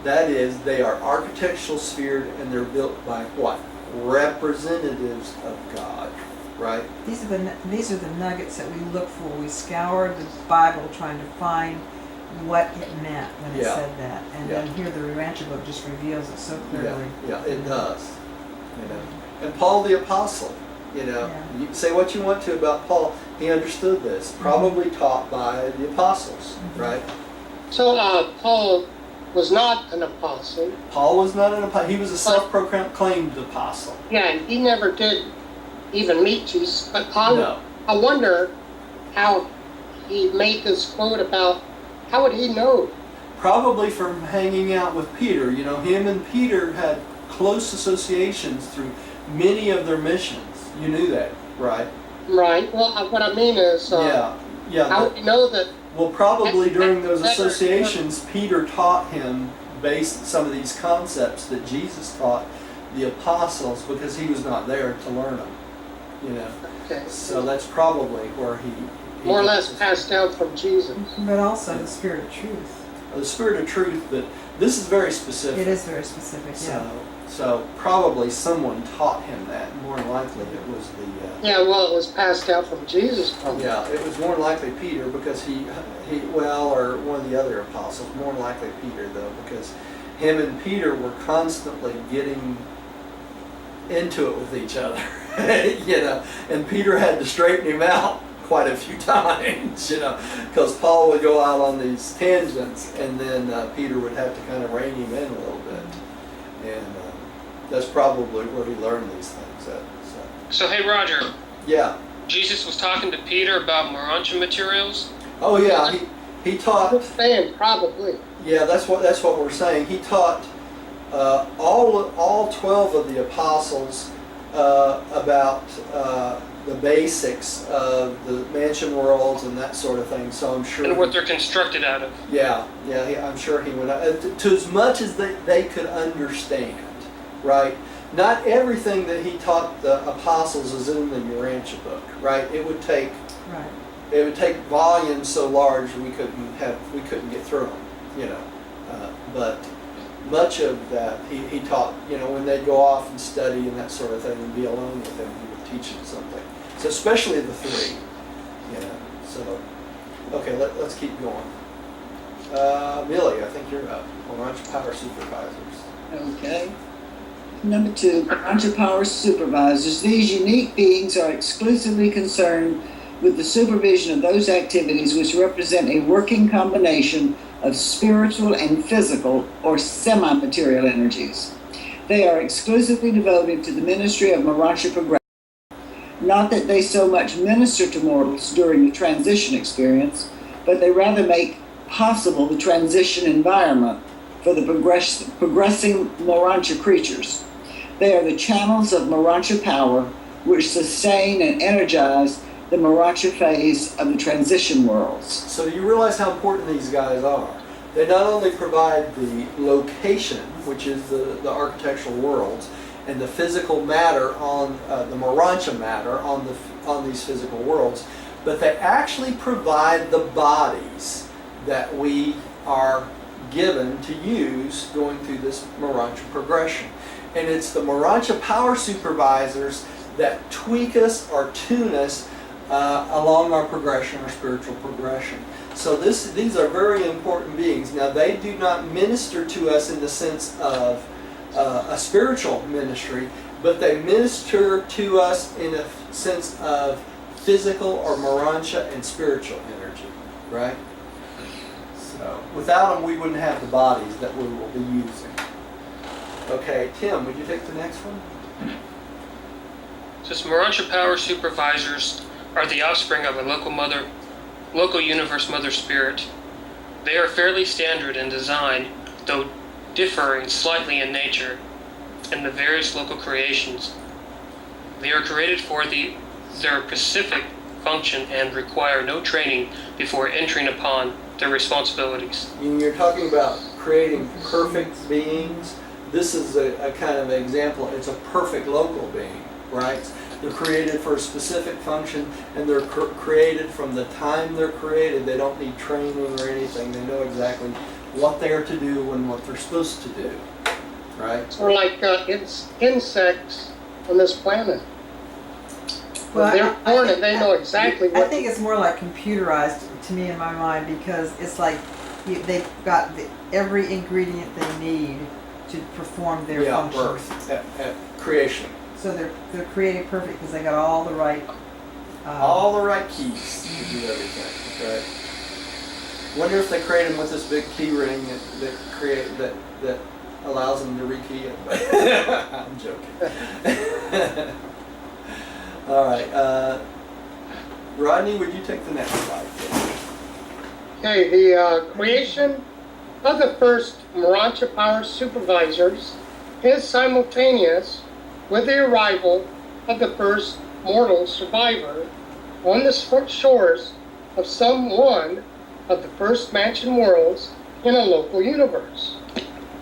That is, they are architectural spheres, and they're built by what? Representatives of God, right? These are the nuggets that we look for. We scoured the Bible trying to find what it meant when it Yeah. said that, and then here the Morontia book just reveals it so clearly. Yeah, it does. You know, and Paul the Apostle. You know, Yeah. you can say what you want to about Paul. He understood this, probably taught by the apostles, right? So Paul was not an apostle. Paul was not an apostle. He was a self-proclaimed apostle. Yeah, and he never did even meet Jesus. But No. I wonder how he made this quote about, how would he know? Probably from hanging out with Peter. You know, him and Peter had close associations through many of their missions. You knew that, right? Right. Well, what I mean is, Yeah. how would he know that? Well, probably during those Better- associations, Peter taught him based some of these concepts that Jesus taught the apostles, because he was not there to learn them. You know, Okay. so that's probably where he More or less got this. passed down from Jesus. But also the Spirit of Truth. the Spirit of truth, that this is very specific. It is very specific, yeah. So probably someone taught him that. More than likely it was the... Yeah, well, it was passed out from Jesus probably. Yeah, it was more than likely Peter, because or one of the other apostles, more than likely Peter though, because him and Peter were constantly getting into it with each other, and Peter had to straighten him out quite a few times, because Paul would go out on these tangents, and then Peter would have to kind of rein him in a little bit, and that's probably where he learned these things. So hey, Roger. Yeah. Jesus was talking to Peter about Morontia materials. Oh yeah, he taught. I'm saying probably. Yeah, that's what we're saying. He taught all 12 of the apostles about the basics of the mansion worlds and that sort of thing. So I'm sure. And what they're constructed out of. Yeah, I'm sure he went to as much as they could understand, right? Not everything that he taught the apostles is in the Morontia book, right? It would take volumes so large we couldn't get through them, but much of that he taught, when they'd go off and study and that sort of thing and be alone with him, he would teach them something. So especially the three, so okay, let's keep going. Millie, I think you're up. Morontia Power Supervisors. Okay. Number 2, Morontia Power Supervisors. These unique beings are exclusively concerned with the supervision of those activities which represent a working combination of spiritual and physical or semi-material energies. They are exclusively devoted to the ministry of Morontia progression. Not that they so much minister to mortals during the transition experience, but they rather make possible the transition environment for the progressing Morontia creatures. They are the channels of Morontia power which sustain and energize the Morontia phase of the transition worlds. So you realize how important these guys are. They not only provide the location, which is the architectural worlds, and the physical matter on the Morontia matter on these physical worlds, but they actually provide the bodies that we are given to use going through this Morontia progression. And it's the Morontia Power Supervisors that tweak us or tune us along our progression, our spiritual progression. So these are very important beings. Now they do not minister to us in the sense of a spiritual ministry, but they minister to us in a sense of physical or Morontia and spiritual energy, right? So without them we wouldn't have the bodies that we will be using. Okay, Tim, would you take the next one? Since Morontia Power Supervisors are the offspring of a local universe mother spirit, they are fairly standard in design, though differing slightly in nature in the various local creations. They are created for their specific function and require no training before entering upon their responsibilities. You're talking about creating perfect beings. This is a kind of example. It's a perfect local being, right? They're created for a specific function, and they're created from the time they're created. They don't need training or anything. They know exactly what they're to do and what they're supposed to do, right? Or like insects on this planet. Well, They're born and they know exactly I what. think it's more like computerized to me in my mind, because it's like they've got every ingredient they need to perform their function. Birth at creation. So they're created perfect because they got all the right keys to do everything. Okay. Wonder if they create them with this big key ring that allows them to rekey it. I'm joking. All right, Rodney, would you take the next slide, please? Okay, the creation of the first Morontia Power Supervisors is simultaneous with the arrival of the first mortal survivor on the shores of some one of the first mansion worlds in a local universe.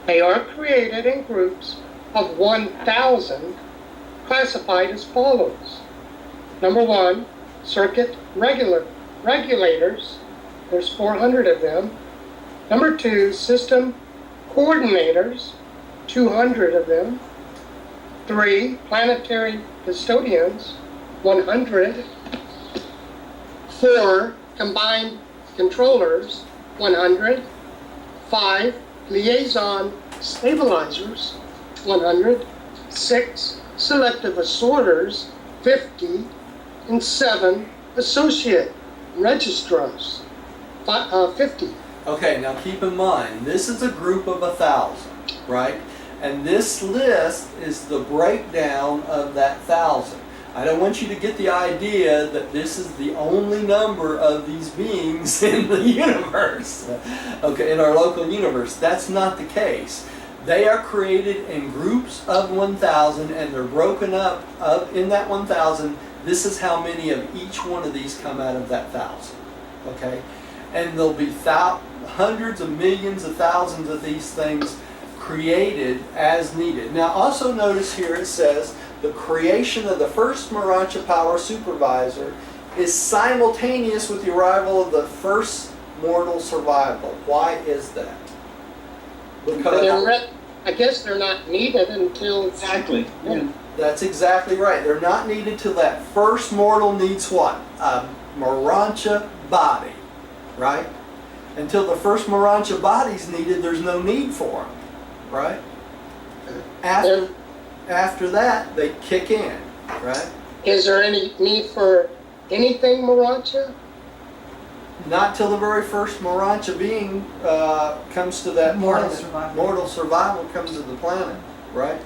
They are created in groups of 1,000, classified as follows. Number 1, circuit regulators. There's 400 of them. Number 2, system coordinators, 200 of them. 3, planetary custodians, 100. 4, combined controllers, 100. 5, liaison stabilizers, 100. 6, selective assorters, 50. And 7, associate registrars, 50. Okay, now keep in mind, this is a group of 1,000, right? And this list is the breakdown of that 1,000. I don't want you to get the idea that this is the only number of these beings in the universe, okay, in our local universe. That's not the case. They are created in groups of 1,000, and they're broken up in that 1,000. This is how many of each one of these come out of that 1,000, okay? And there'll be hundreds of millions of thousands of these things created as needed. Now also notice here it says the creation of the first Morontia power supervisor is simultaneous with the arrival of the first mortal survival. Why is that? Because I guess they're not needed until... Exactly. Yeah. That's exactly right. They're not needed till that first mortal needs what? A Morontia body, right? Until the first Morontia body's needed, there's no need for them, right? After that, they kick in, right? Is there any need for anything Morontia? Not till the very first Morontia being comes to that Mortal planet. survival. Mortal survival comes to the planet, right?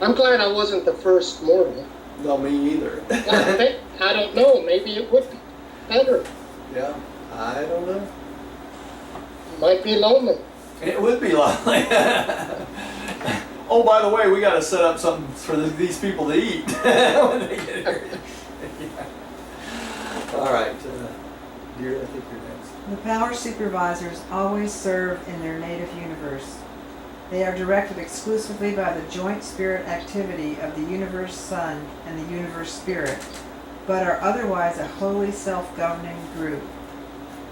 I'm glad I wasn't the first mortal. No, me either. I don't know, maybe it would be better. Yeah, I don't know. Might be lonely. It would be lovely. Oh, by the way, we got to set up something for these people to eat when they get here. Yeah. All right, dear, I think you're next. The power supervisors always serve in their native universe. They are directed exclusively by the joint spirit activity of the universe sun and the universe spirit, but are otherwise a wholly self-governing group.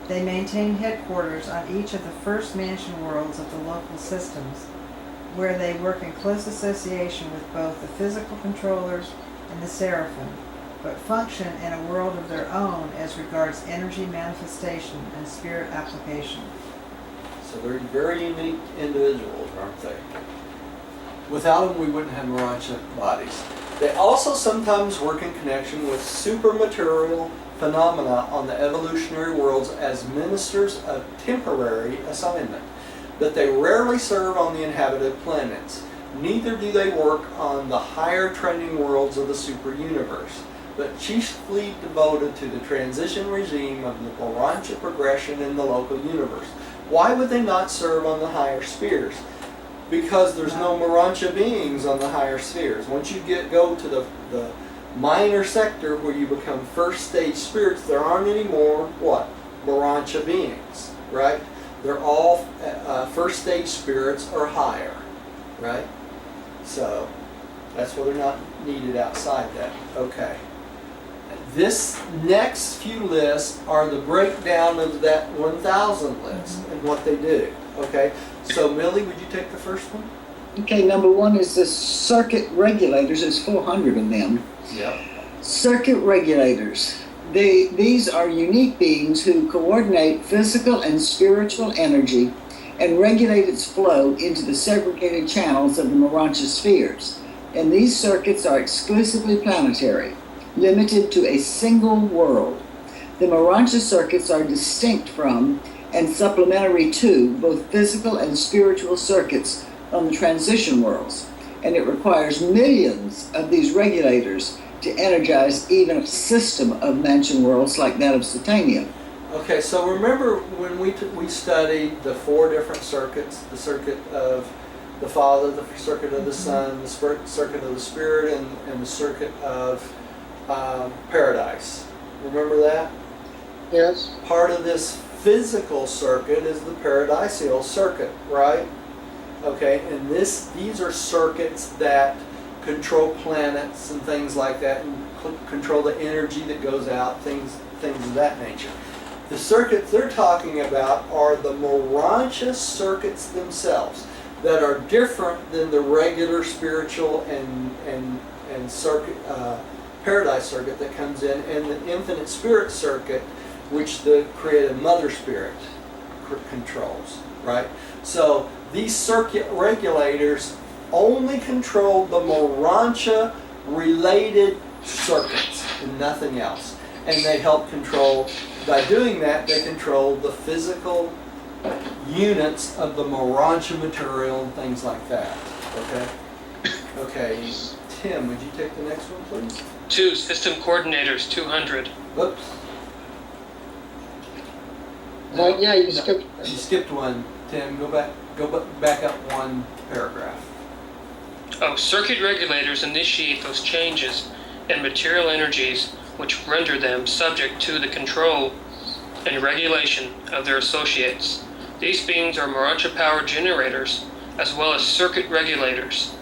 They maintain headquarters on each of the first mansion worlds of the local systems, where they work in close association with both the physical controllers and the seraphim, but function in a world of their own as regards energy manifestation and spirit application. So they're very unique individuals, aren't they? Without them, we wouldn't have Morontia bodies. They also sometimes work in connection with supermaterial phenomena on the evolutionary worlds as ministers of temporary assignment, but they rarely serve on the inhabited planets. Neither do they work on the higher trending worlds of the super universe, but chiefly devoted to the transition regime of the Morontia progression in the local universe. Why would they not serve on the higher spheres? Because there's no Morontia beings on the higher spheres. Once you go to the minor sector where you become first stage spirits, there aren't any more what? Morontia beings, right? They're all first stage spirits or higher, right? So that's why they're not needed outside that. Okay. This next few lists are the breakdown of that 1,000 list and what they do. Okay. So Millie, would you take the first one? Okay, number 1 is the circuit regulators. There's 400 of them. Yep. Circuit regulators. These are unique beings who coordinate physical and spiritual energy and regulate its flow into the segregated channels of the Morontia spheres. And these circuits are exclusively planetary, limited to a single world. The Morontia circuits are distinct from and supplementary to both physical and spiritual circuits on the transition worlds, and it requires millions of these regulators to energize even a system of mansion worlds like that of Satania. Okay, so remember when we studied the 4 different circuits, the circuit of the Father, the circuit of the Son, the circuit of the Spirit, and the circuit of Paradise. Remember that? Yes. Part of this physical circuit is the paradisial circuit, right? Okay, and these are circuits that control planets and things like that, and control the energy that goes out, things of that nature. The circuits they're talking about are the Morontia circuits themselves that are different than the regular spiritual and circuit, paradise circuit that comes in, and the infinite spirit circuit, which the creative mother spirit controls, right? So these circuit regulators only control the Morontia related circuits and nothing else. And they help control, by doing that, they control the physical units of the Morontia material and things like that. Okay? Okay, Tim, would you take the next one, please? 2. System coordinators, 200. Whoops. Yeah, you skipped. You skipped one, Tim. Go back up one paragraph. Oh, circuit regulators initiate those changes in material energies which render them subject to the control and regulation of their associates. These beings are Morontia power generators as well as circuit regulators.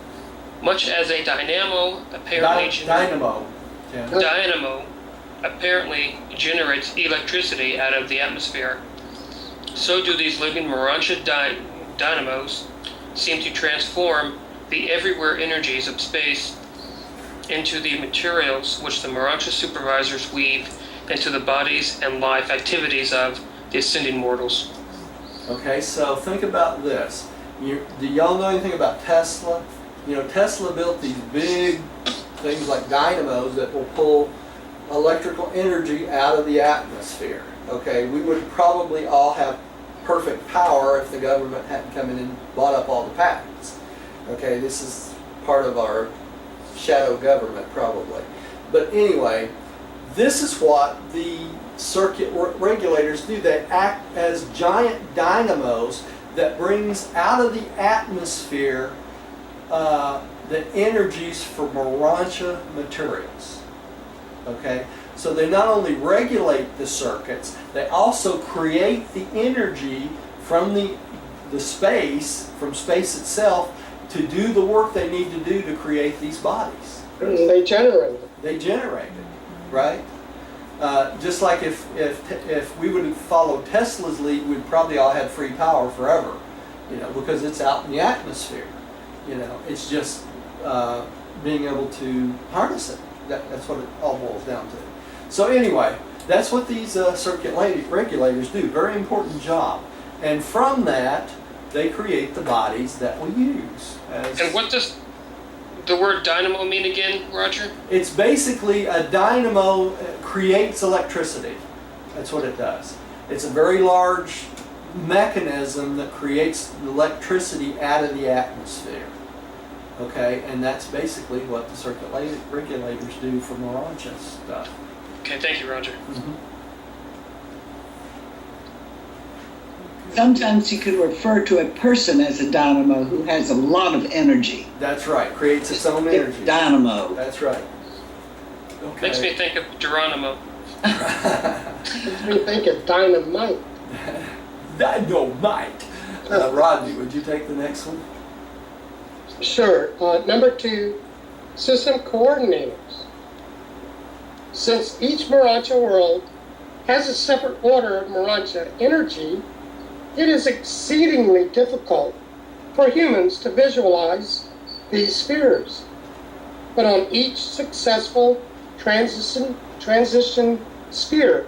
Much as a dynamo apparently Dynamo, Tim. dynamo apparently generates electricity out of the atmosphere, so do these living Morontia dynamos seem to transform the everywhere energies of space into the materials which the Morontia supervisors weave into the bodies and life activities of the ascending mortals. Okay, so think about this. Do y'all know anything about Tesla? You know, Tesla built these big things like dynamos that will pull electrical energy out of the atmosphere. Okay, we would probably all have perfect power if the government hadn't come in and bought up all the patents. Okay, this is part of our shadow government probably. But anyway, this is what the circuit regulators do. They act as giant dynamos that brings out of the atmosphere the energies for Morontia materials. Okay, so they not only regulate the circuits, they also create the energy from the space, from space itself, to do the work they need to do to create these bodies. They generate it. They generate it, right? Just like if we would have followed Tesla's lead, we'd probably all had free power forever, you know, because it's out in the atmosphere. You know, it's just being able to harness it. That's what it all boils down to. So anyway, that's what these circuit regulators do. Very important job. And from that, they create the bodies that we use. And what does the word dynamo mean again, Roger? It's basically a dynamo creates electricity. That's what it does. It's a very large mechanism that creates electricity out of the atmosphere. Okay, and that's basically what the circuit regulators do for Morontia stuff. Okay, thank you, Roger. Mm-hmm. Sometimes you could refer to a person as a dynamo who has a lot of energy. That's right, creates its own energy. Dynamo. That's right. Okay. Makes me think of Geronimo. Makes me think of dynamite. Dynamite. Rodney, would you take the next one? Sure. Number 2, system coordinators. Since each Morontia world has a separate order of Morontia energy, it is exceedingly difficult for humans to visualize these spheres. But on each successful transition sphere,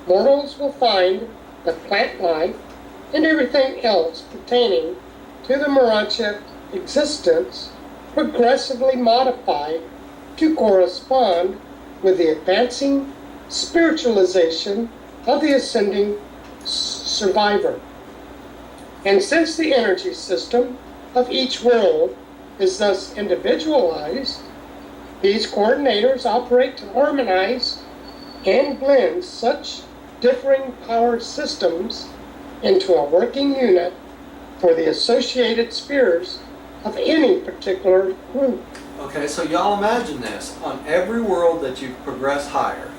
mortals will find that plant life and everything else pertaining to the Morontia existence progressively modified to correspond with the advancing spiritualization of the ascending survivor. And since the energy system of each world is thus individualized, these coordinators operate to harmonize and blend such differing power systems into a working unit for the associated spheres of any particular group. Okay, so y'all imagine this. On every world that you progress higher,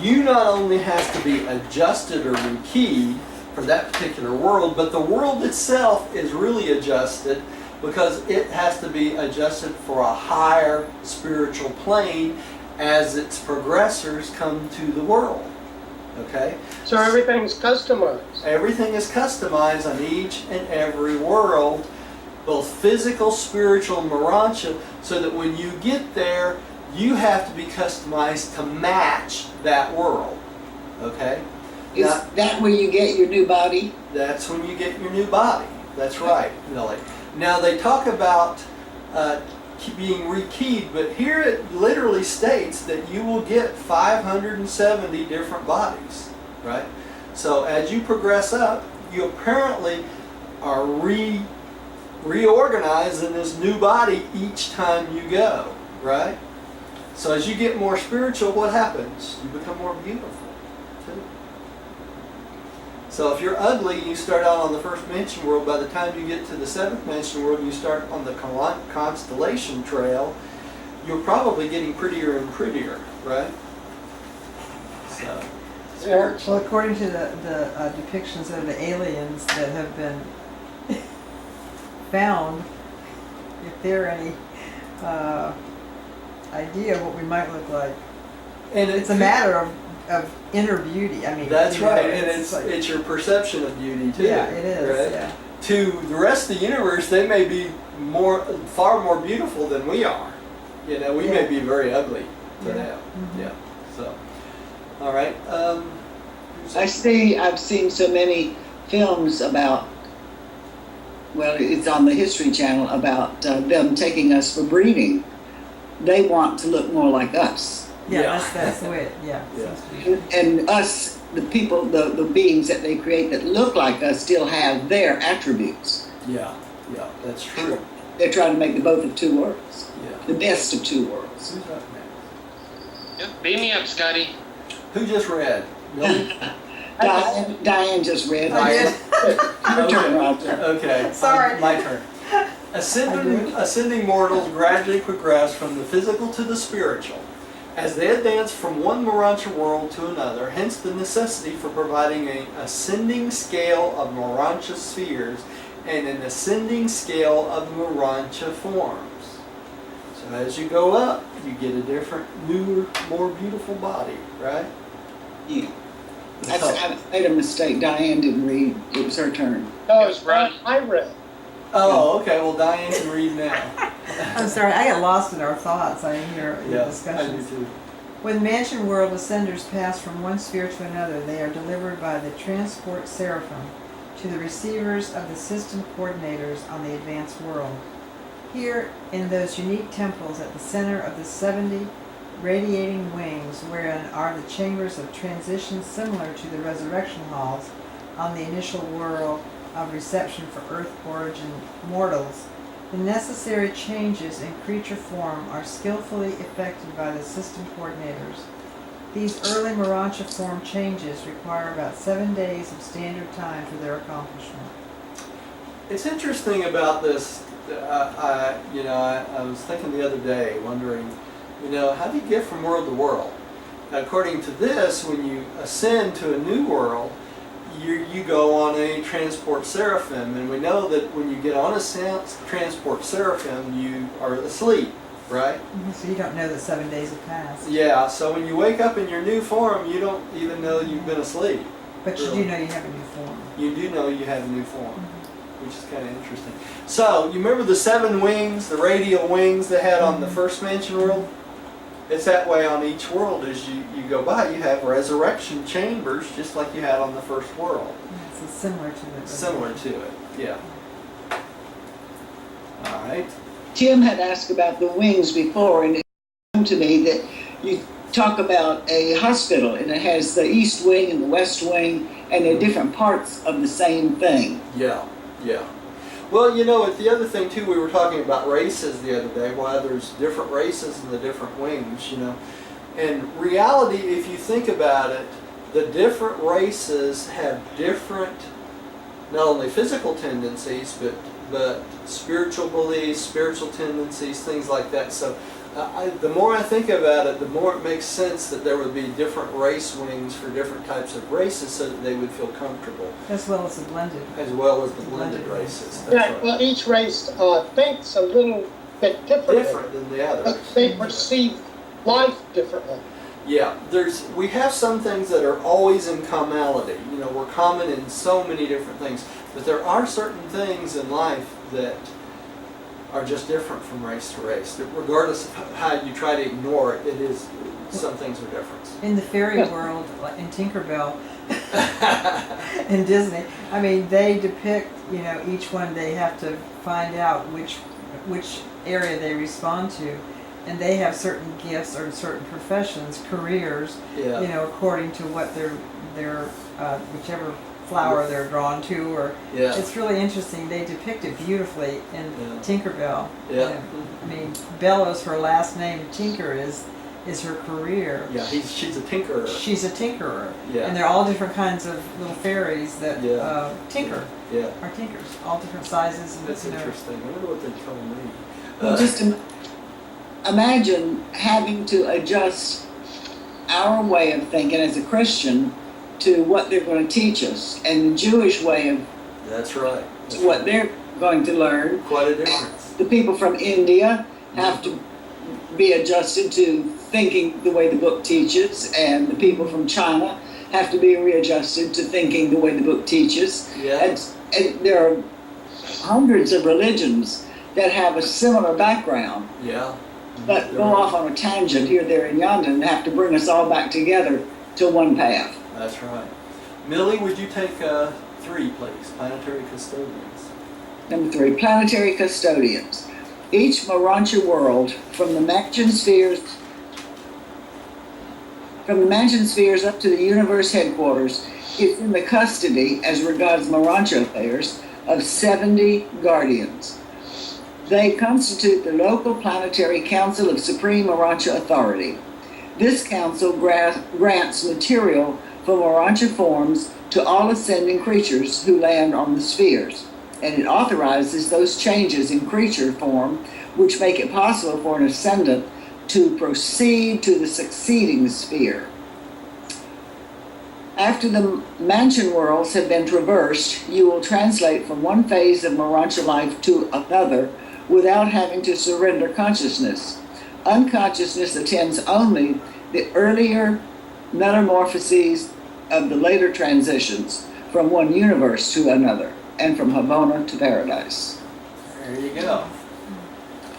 you not only have to be adjusted or rekeyed for that particular world, but the world itself is really adjusted because it has to be adjusted for a higher spiritual plane as its progressors come to the world. Okay? So everything's customized. Everything is customized on each and every world, both physical, spiritual, and Morontia, so that when you get there, you have to be customized to match that world. Okay? Is Now, that where you get your new body? that's when you get your new body. That's right, Millie. Now they talk about being rekeyed, but here it literally states that you will get 570 different bodies, right? So as you progress up, you apparently are reorganized in this new body each time you go, right? So as you get more spiritual, what happens? You become more beautiful, too. So if you're ugly, you start out on the first mansion world. By the time you get to the seventh mansion world, you start on the constellation trail. You're probably getting prettier and prettier, right? So, Well, according to the depictions of the aliens that have been found, if there are any idea of what we might look like, and it's a matter of inner beauty. I mean, that's you know, right, and it's like, your perception of beauty too. yeah, it is. Right? Yeah. To the rest of the universe, they may be far more beautiful than we are. You know, we may Yeah. be very ugly to Yeah. them. Mhm. Yeah. So, all right. I've seen so many films about, well, it's on the History Channel, about them taking us for breeding. They want to look more like us. Yeah, Yeah. that's the way it, yeah. Yeah. seems to be. And us, the people, the beings that they create that look like us still have their attributes. Yeah. Yeah. That's true. They're trying to make the both of two worlds, Yeah. the best of two worlds. Who's up next? Yep, beam me up, Scotty. Who just read? Millie? Diane just read. I did. Your turn, Roger. Okay. Sorry. My turn. Ascending mortals gradually progress from the physical to the spiritual as they advance from one Morontia world to another, hence the necessity for providing an ascending scale of Morontia spheres and an ascending scale of Morontia forms. So as you go up, you get a different, newer, more beautiful body, right? Yeah. I made a mistake. Diane didn't read. It was her turn. No, Yes, it's Ron. what I read. Oh, okay. Well, Diane can read now. I'm sorry, I get lost in our thoughts. I hear your Yeah, I do discussions. too. When mansion world ascenders pass from one sphere to another, they are delivered by the transport seraphim to the receivers of the system coordinators on the advanced world. Here, in those unique temples at the center of the 70 radiating wings, wherein are the chambers of transition similar to the resurrection halls on the initial world of reception for Earth origin mortals, the necessary changes in creature form are skillfully effected by the system coordinators. These early Morontia form changes require about 7 days of standard time for their accomplishment. It's interesting about this. I was thinking the other day, wondering, how do you get from world to world? According to this, when you ascend to a new world, you go on a transport seraphim, and we know that when you get on a transport seraphim, you are asleep, right? So you don't know that 7 days have passed. Yeah, so when you wake up in your new form, you don't even know you've been asleep. But you Really? do know you have a new form. You do know you have a new form, which is kind of interesting. So, you remember the 7 wings, the radial wings they had on the first mansion world? It's that way on each world as you go by. You have resurrection chambers just like you had on the first world. So similar to the Similar to it, yeah. All right. Tim had asked about the wings before, and it came to me that you talk about a hospital, and it has the east wing and the west wing, and they're different parts of the same thing. Yeah, yeah. Well, the other thing too, we were talking about races the other day, why there's different races in the different wings, In reality, if you think about it, the different races have different, not only physical tendencies, but spiritual beliefs, spiritual tendencies, things like that. So the more I think about it, the more it makes sense that there would be different race wings for different types of races so that they would feel comfortable, as well as the blended. as well as the blended races. That's Yeah, right. well, each race thinks a little bit differently. Different than the others. They perceive life differently. Yeah, we have some things that are always in commonality. You know, we're common in so many different things, but there are certain things in life that are just different from race to race. Regardless of how you try to ignore it, some things are different. In the fairy world, like in Tinkerbell, in Disney, I mean, they depict, you know, each one they have to find out which area they respond to, and they have certain gifts or certain professions, careers, Yeah. you know, according to what their whichever flower they're drawn to, or Yeah. it's really interesting. They depict it beautifully in Tinkerbell. Yeah. You know, I mean, Bella's her last name. Tinker is her career. Yeah, she's a tinkerer. She's a tinkerer. Yeah. And they're all different kinds of little fairies that tinker. Yeah. Are tinkers, all different sizes. And, That's you know, interesting. I wonder what they call me. Well, just imagine having to adjust our way of thinking as a Christian to what they're going to teach us, and the Jewish way of That's right. That's what right. they're going to learn. Quite a difference. The people from India have to be adjusted to thinking the way the book teaches, and the people from China have to be readjusted to thinking the way the book teaches. Yeah. And there are hundreds of religions that have a similar background, Yeah. but go off on a tangent here, there, and yonder, and have to bring us all back together to one path. That's right. Millie, would you take 3, please? Planetary custodians. Number 3, planetary custodians. Each Morontia world, from the mansion spheres up to the universe headquarters, is in the custody, as regards Morontia affairs, of 70 guardians. They constitute the local planetary council of supreme Morontia authority. This council grants material for Morontia forms to all ascending creatures who land on the spheres, and it authorizes those changes in creature form which make it possible for an ascendant to proceed to the succeeding sphere. After the mansion worlds have been traversed, you will translate from one phase of Morontia life to another without having to surrender consciousness. Unconsciousness attends only the earlier metamorphoses of the later transitions from one universe to another, and from Havona to paradise. There you go.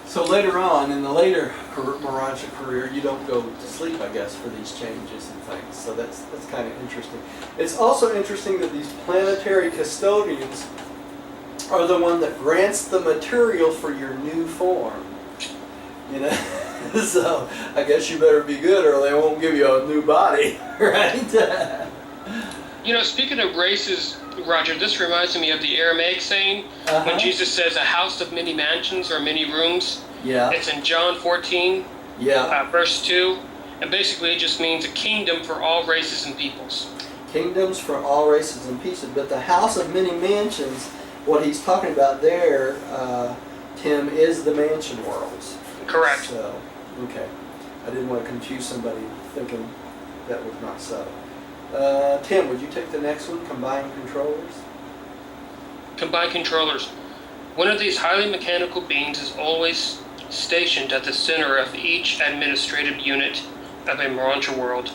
So later on, in the later Morontia career, you don't go to sleep, I guess, for these changes and things. So that's kind of interesting. It's also interesting that these planetary custodians are the one that grants the material for your new form. You know, so I guess you better be good, or they won't give you a new body, right? You know, speaking of races, Roger, this reminds me of the Aramaic saying when Jesus says a house of many mansions or many rooms. Yeah. It's in John 14, verse 2, and basically it just means a kingdom for all races and peoples. Kingdoms for all races and pieces, but the house of many mansions, what he's talking about there, Tim, is the mansion worlds. Correct. So, okay. I didn't want to confuse somebody thinking that was not so. Tim, would you take the next one, combined controllers? Combined controllers. One of these highly mechanical beings is always stationed at the center of each administrative unit of a Morontia world.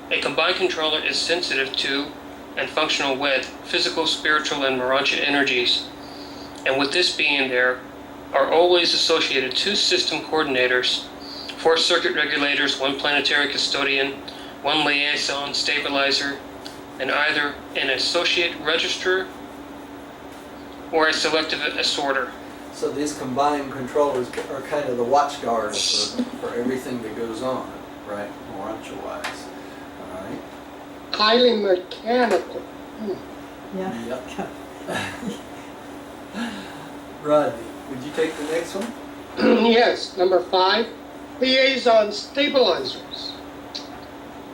A combined controller is sensitive to and functional with physical, spiritual, and Morontia energies. And with this being there are always associated 2 system coordinators, 4 circuit regulators, 1 planetary custodian, 1 liaison stabilizer, and either an associate registrar or a selective assorter. So these combined controllers are kind of the watchguards for everything that goes on, right? Morontia-wise. All right. Highly mechanical. Yeah. Yep. Rodney, would you take the next one? Yes, number 5, liaison stabilizers.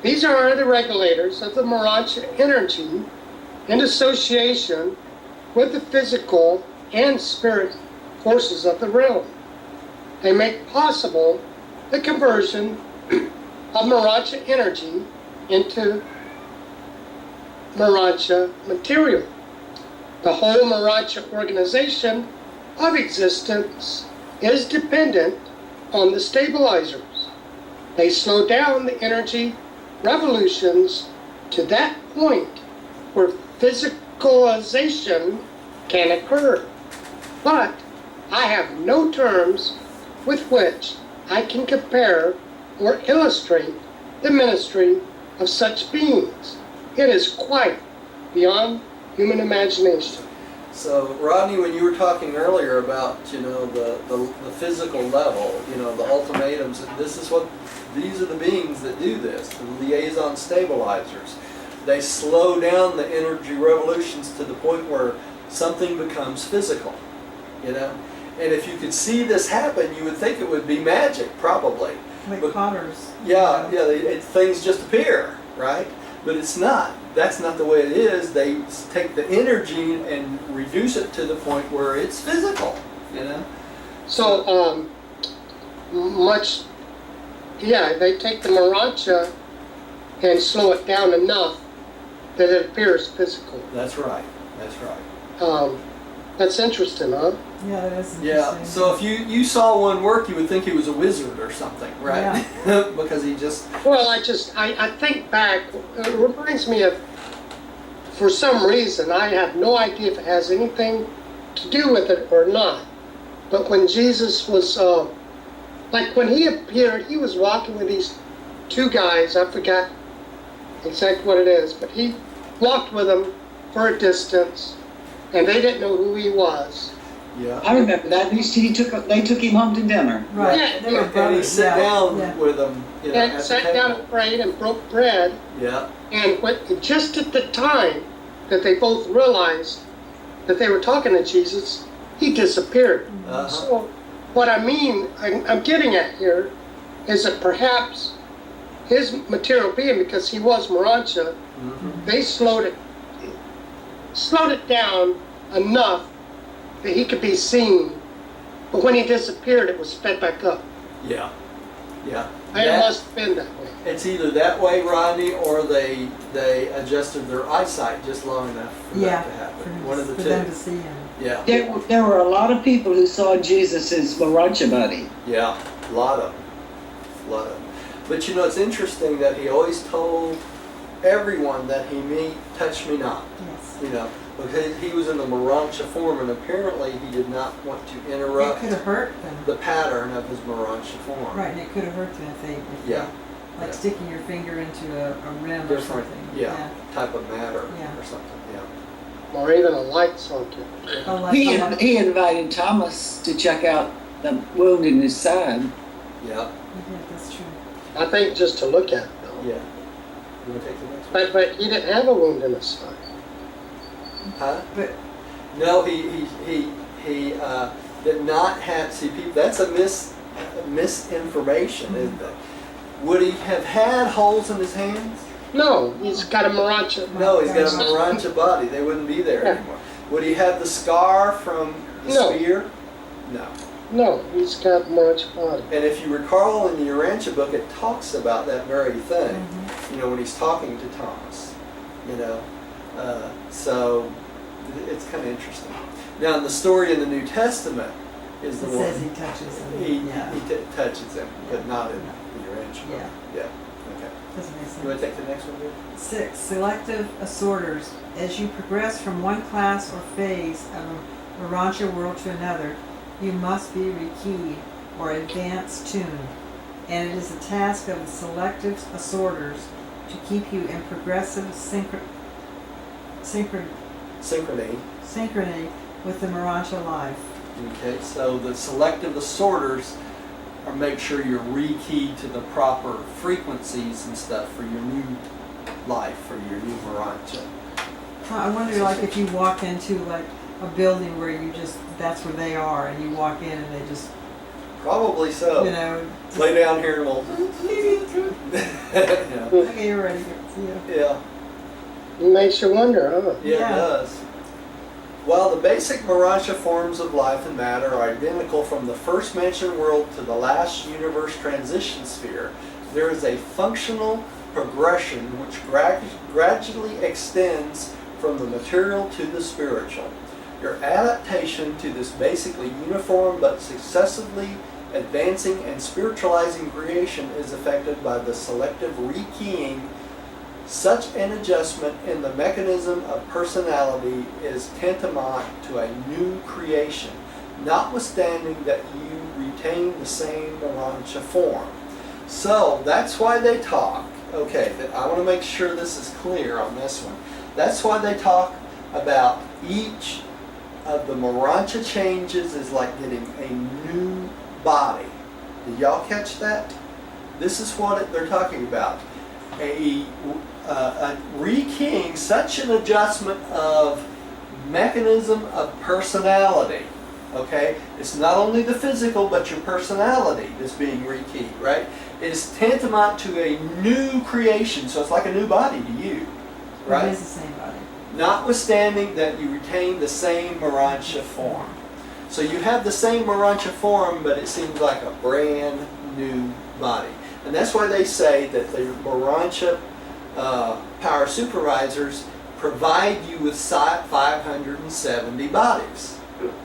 These are the regulators of the Morontia energy in association with the physical and spirit forces of the realm. They make possible the conversion of Morontia energy into Morontia material. The whole Morontia organization of existence is dependent on the stabilizers. They slow down the energy revolutions to that point where physicalization can occur. But I have no terms with which I can compare or illustrate the ministry of such beings. It is quite beyond human imagination. So, Rodney, when you were talking earlier about, the physical level, the ultimatums, these are the beings that do this, the liaison stabilizers. They slow down the energy revolutions to the point where something becomes physical, And if you could see this happen, you would think it would be magic, probably. Like But- potters. Yeah, things just appear, right? But it's not. That's not the way it is. They take the energy and reduce it to the point where it's physical, So, they take the Morontia and slow it down enough that it appears physical. That's right. That's right. That's interesting, huh? Yeah, that is interesting. Yeah. So if you saw one work, you would think he was a wizard or something, right? Because he just. Well, I think back, it reminds me of, for some reason, I have no idea if it has anything to do with it or not, but when Jesus was, when he appeared, he was walking with these two guys, I forgot exactly what it is, but he walked with them for a distance, and they didn't know who he was. Yeah. I remember that. They took him home to dinner. Right. Yeah, They were yeah. And he brothers. sat down Yeah. with them, at And the sat table. down and prayed and broke bread, Yeah. and just at the time that they both realized that they were talking to Jesus, he disappeared. Uh-huh. So what I'm getting at here is that perhaps his material being, because he was Morontia, Mhm. they slowed it down enough that he could be seen. But when he disappeared, it was sped back up. Yeah. Yeah. It That- must have been that way. It's either that way, Rodney, or they adjusted their eyesight just long enough for Yeah, that to happen. for, him, One of the for two. them to see him. Yeah. There were a lot of people who saw Jesus as Morontia buddy. Yeah. A lot of them. But it's interesting that he always told everyone that he meet, touch me not. Yes. Because he was in the Morontia form, and apparently he did not want to It interrupt could have hurt them. the pattern of his Morontia form. Right, and it could have hurt them if Yeah. like Yeah. sticking your finger into a rim or Different, something. yeah, type of matter Yeah. or something. Yeah. Or even a light socket. Oh, like He someone- he invited Thomas to check out the wound in his side. Yeah. Yeah, that's true. I think just to look at it, though. Yeah. You want to take the next one? But he didn't have a wound in his side. Huh? But No, he did not have. See, people, that's a misinformation, isn't it? Would he have had holes in his hands? No, he's got a Morontia. No, he's got a Morontia body. They wouldn't be there Yeah. anymore. Would he have the scar from the No. spear? No. No, he's got Morontia body. And if you recall in the Morontia book, it talks about that very thing. When he's talking to Thomas. So it's kind of interesting. Now, the story in the New Testament is the it one. says he touches them. He Yeah. touches him, but not in the Morontia book. Yeah. Yeah. Okay. Doesn't make sense. You want to take the next one, dude? 6. Selective assorters. As you progress from one class or phase of a Morontia world to another, you must be rekeyed or advanced tuned, and it is the task of the selective assorters to keep you in progressive synchrony with the Morontia life. Okay, so the selective assorters are make sure you're rekeyed to the proper frequencies and stuff for your new life, for your new Morontia. I wonder, like, if you walk into like a building where you just that's where they are, and you walk in and they just Probably so. just, Lay down here and we'll. Yeah. okay, you're ready. See ya. Yeah. It makes you wonder, huh? Yeah, Yeah. it does. While the basic Morontia forms of life and matter are identical from the first mentioned world to the last universe transition sphere, there is a functional progression which gradually extends from the material to the spiritual. Your adaptation to this basically uniform but successively advancing and spiritualizing creation is affected by the selective rekeying. Such an adjustment in the mechanism of personality is tantamount to a new creation, notwithstanding that you retain the same Morontia form. So that's why they talk. Okay, I want to make sure this is clear on this one. That's why they talk about each of the Morontia changes is like getting a new body. Did y'all catch that? This is what they're talking about. A rekeying, such an adjustment of mechanism of personality. Okay? It's not only the physical, but your personality is being rekeyed, right? It's tantamount to a new creation, so it's like a new body to you, right? It is the same body. Notwithstanding that you retain the same Morontia form. So you have the same Morontia form, but it seems like a brand new body. And that's why they say that the Morontia power supervisors provide you with 570 bodies.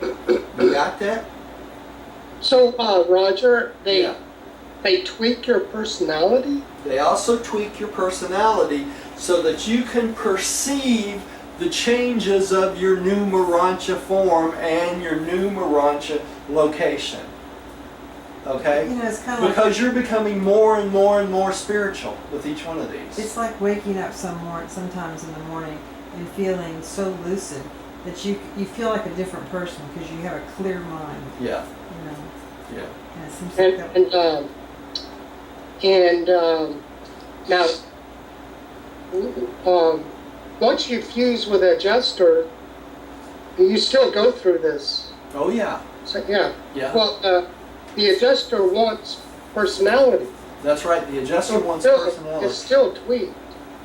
You got that? So, Roger, Yeah. they tweak your personality? They also tweak your personality so that you can perceive the changes of your new Morontia form and your new Morontia location. Okay? You know, it's kind of like, Because you're becoming more and more and more spiritual with each one of these. it's like waking up sometimes in the morning and feeling so lucid that you feel like a different person because you have a clear mind. Yeah, You know, yeah. and it seems like that. Now, once you fuse with an adjuster, you still go through this. Oh yeah, So, yeah. yeah. Well, the adjuster wants personality. That's right. The adjuster wants It's personality. still tweaked.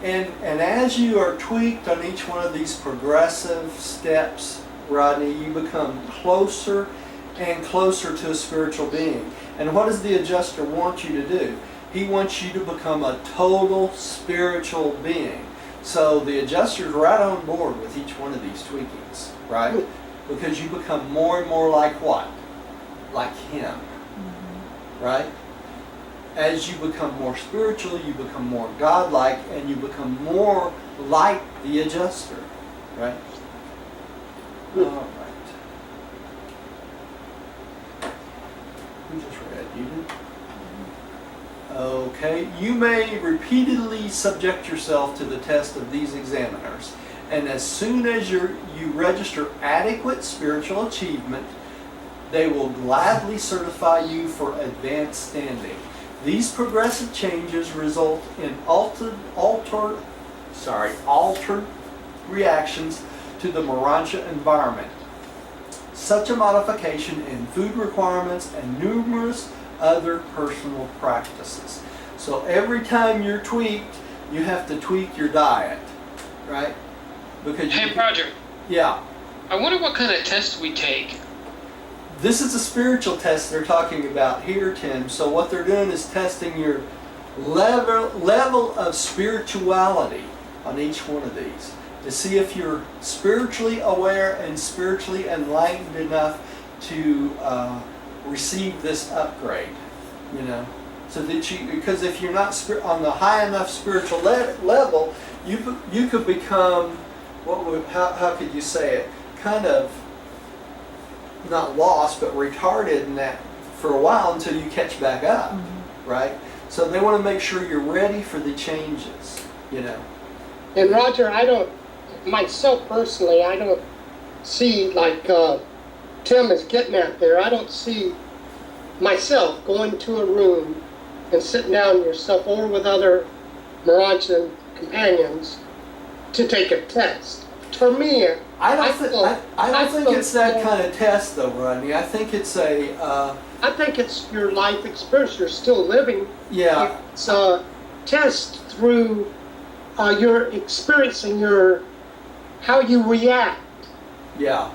And as you are tweaked on each one of these progressive steps, Rodney, you become closer and closer to a spiritual being. And what does the adjuster want you to do? He wants you to become a total spiritual being. So the adjuster's right on board with each one of these tweakings, right? Because you become more and more like what? Like him, right? As you become more spiritual, you become more godlike, and you become more like the adjuster, right? All right. Who just read? You did? Okay. You may repeatedly subject yourself to the test of these examiners, and as soon as you register adequate spiritual achievement, they will gladly certify you for advanced standing. These progressive changes result in altered reactions to the Morontia environment. Such a modification in food requirements and numerous other personal practices. So every time you're tweaked, you have to tweak your diet, right? Because Hey, Roger, yeah. I wonder what kind of test we take. This is a spiritual test they're talking about here, Tim. So what they're doing is testing your level of spirituality on each one of these to see if you're spiritually aware and spiritually enlightened enough to receive this upgrade. You know, so that because if you're not on the high enough spiritual level, you could become how could you say it? Kind of not lost, but retarded in that for a while until you catch back up, right? So they want to make sure you're ready for the changes, you know. And Roger, myself personally, I don't see, like Tim is getting at there, I don't see myself going to a room and sitting down yourself or with other Morontian companions to take a test. For me, I don't think it's that kind of test, though, Rodney. I think it's I think it's your life experience. You're still living. Yeah. It's a test through you're experiencing how you react. Yeah.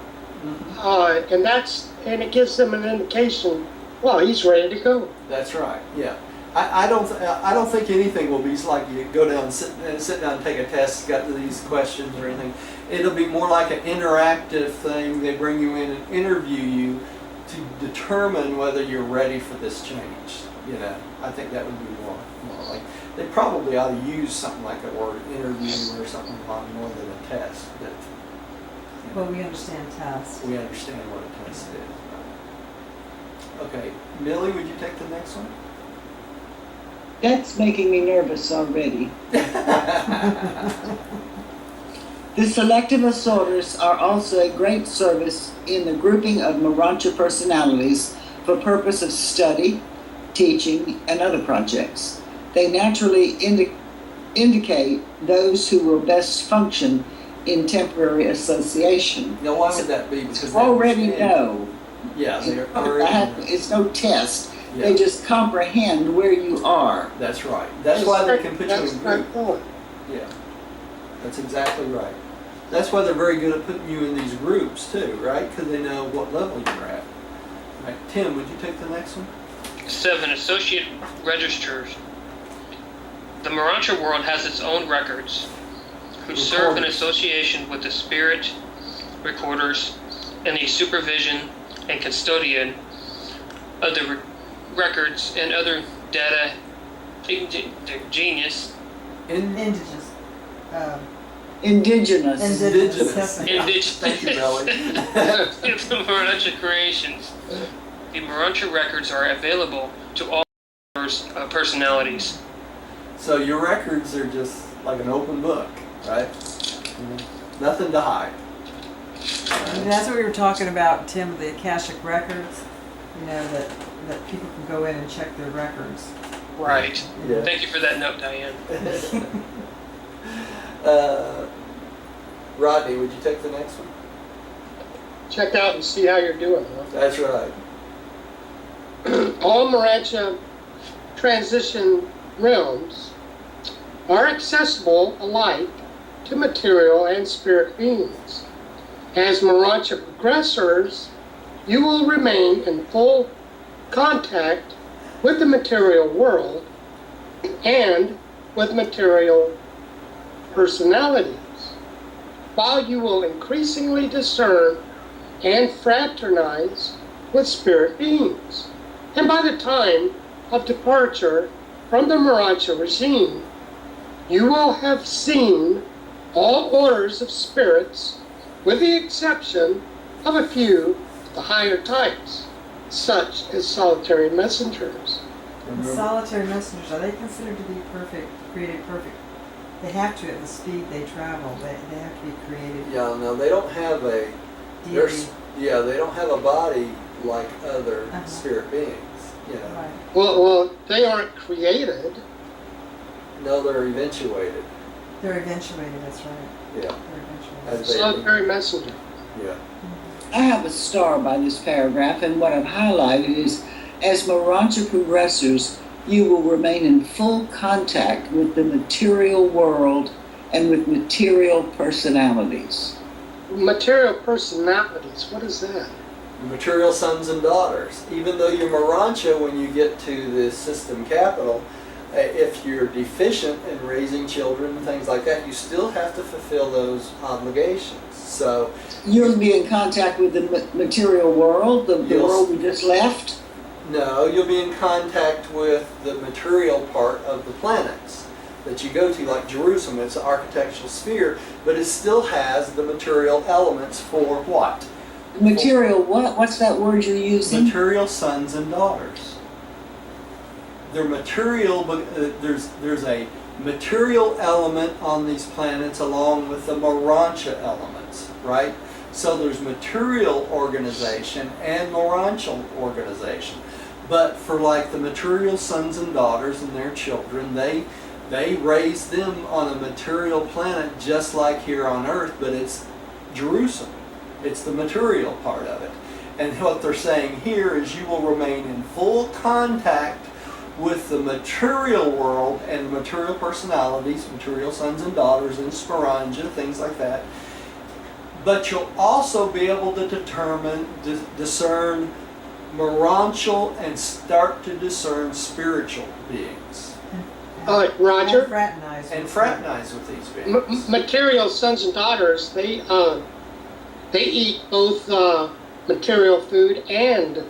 And it gives them an indication. Well, he's ready to go. That's right. Yeah. I don't think anything will be like you go down and sit down and take a test, got these questions or anything. It'll be more like an interactive thing. They bring you in and interview you to determine whether you're ready for this change. You know, I think that would be more like, they probably ought to use something like a word interview or something along more than a test. But Well, we understand tasks. we understand what a test is. Okay, Millie, would you take the next one? That's making me nervous already. The selective assorters are also a great service in the grouping of Morontia personalities for purpose of study, teaching, and other projects. They naturally indicate those who will best function in temporary association. Now, why would that be? Because they Already understand- know. Yeah, they're already. It's no test. Yeah. They just comprehend where you are. That's right. That's why they can put you That's in my groups. point. Yeah, that's exactly right. That's why they're very good at putting you in these groups too, right? Because they know what level you're at. Right. Tim, would you take the next one? 7. Associate registers. The Morontia world has its own records, who serve in Recorders. association with the spirit recorders and the supervision and custodian of the records and other data genius. Indigenous. Indigenous. Indigenous. Indigenous. Thank you, Melly. The Morontia creations. The Morontia records are available to all personalities. So your records are just like an open book, right? Nothing to hide. And that's what we were talking about, Tim, with the Akashic records. You know, that people can go in and check their records. Right. Yeah. Thank you for that note, Diane. Rodney, would you take the next one? Check out and see how you're doing. Huh? That's right. All Morontia transition realms are accessible alike to material and spirit beings. As Morontia progressors, you will remain in full contact with the material world and with material personalities, while you will increasingly discern and fraternize with spirit beings. And by the time of departure from the Morontia regime, you will have seen all orders of spirits, with the exception of a few of the higher types, such as solitary messengers. And solitary messengers, are they considered to be perfect, created perfect? They have to at the speed they travel. They have to be created. Yeah, no, they don't have a. Deity. Yeah, they don't have a body like other Uh-huh. spirit beings. You know, Right. Well, they aren't created. no, they're eventuated. They're eventuated, that's right. Yeah, They're eventuated. as they. Solitary messenger. Yeah. I have a star by this paragraph, and what I've highlighted is, as Morontia progressors, you will remain in full contact with the material world and with material personalities. Material personalities, what is that? Material sons and daughters. Even though you're Morontia, when you get to the system capital, if you're deficient in raising children and things like that, you still have to fulfill those obligations. So You'll be in contact with the material world, the Yes. world we just left. no, you'll be in contact with the material part of the planets that you go to, like Jerusalem. It's an architectural sphere, but it still has the material elements for what? Material what? What's that word you're using? Material sons and daughters. They're material, but there's a material element on these planets along with the Morontia elements, right? So there's material organization and Morontia organization. But for like the material sons and daughters and their children, they raise them on a material planet just like here on Earth, but it's Jerusalem. It's the material part of it. And what they're saying here is you will remain in full contact with the material world and material personalities, material sons and daughters in Sporangia, things like that. But you'll also be able to discern Morontial and start to discern spiritual beings. Roger? And fraternize. And with fraternize with these beings. Material sons and daughters, they eat both material food and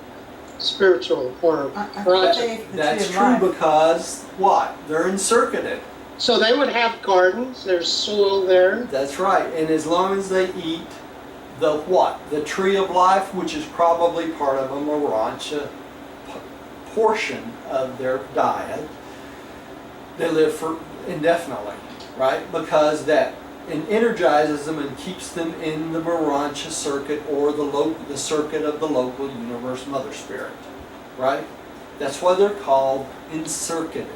spiritual or That's right. That's true because what? They're encircuited. So they would have gardens, there's soil there. That's right. And as long as they eat the what? The tree of life, which is probably part of a Morontia portion of their diet, they live for indefinitely, right? Because that energizes them and keeps them in the Morontia circuit or the circuit of the local universe mother spirit, right? That's why they're called encircuited,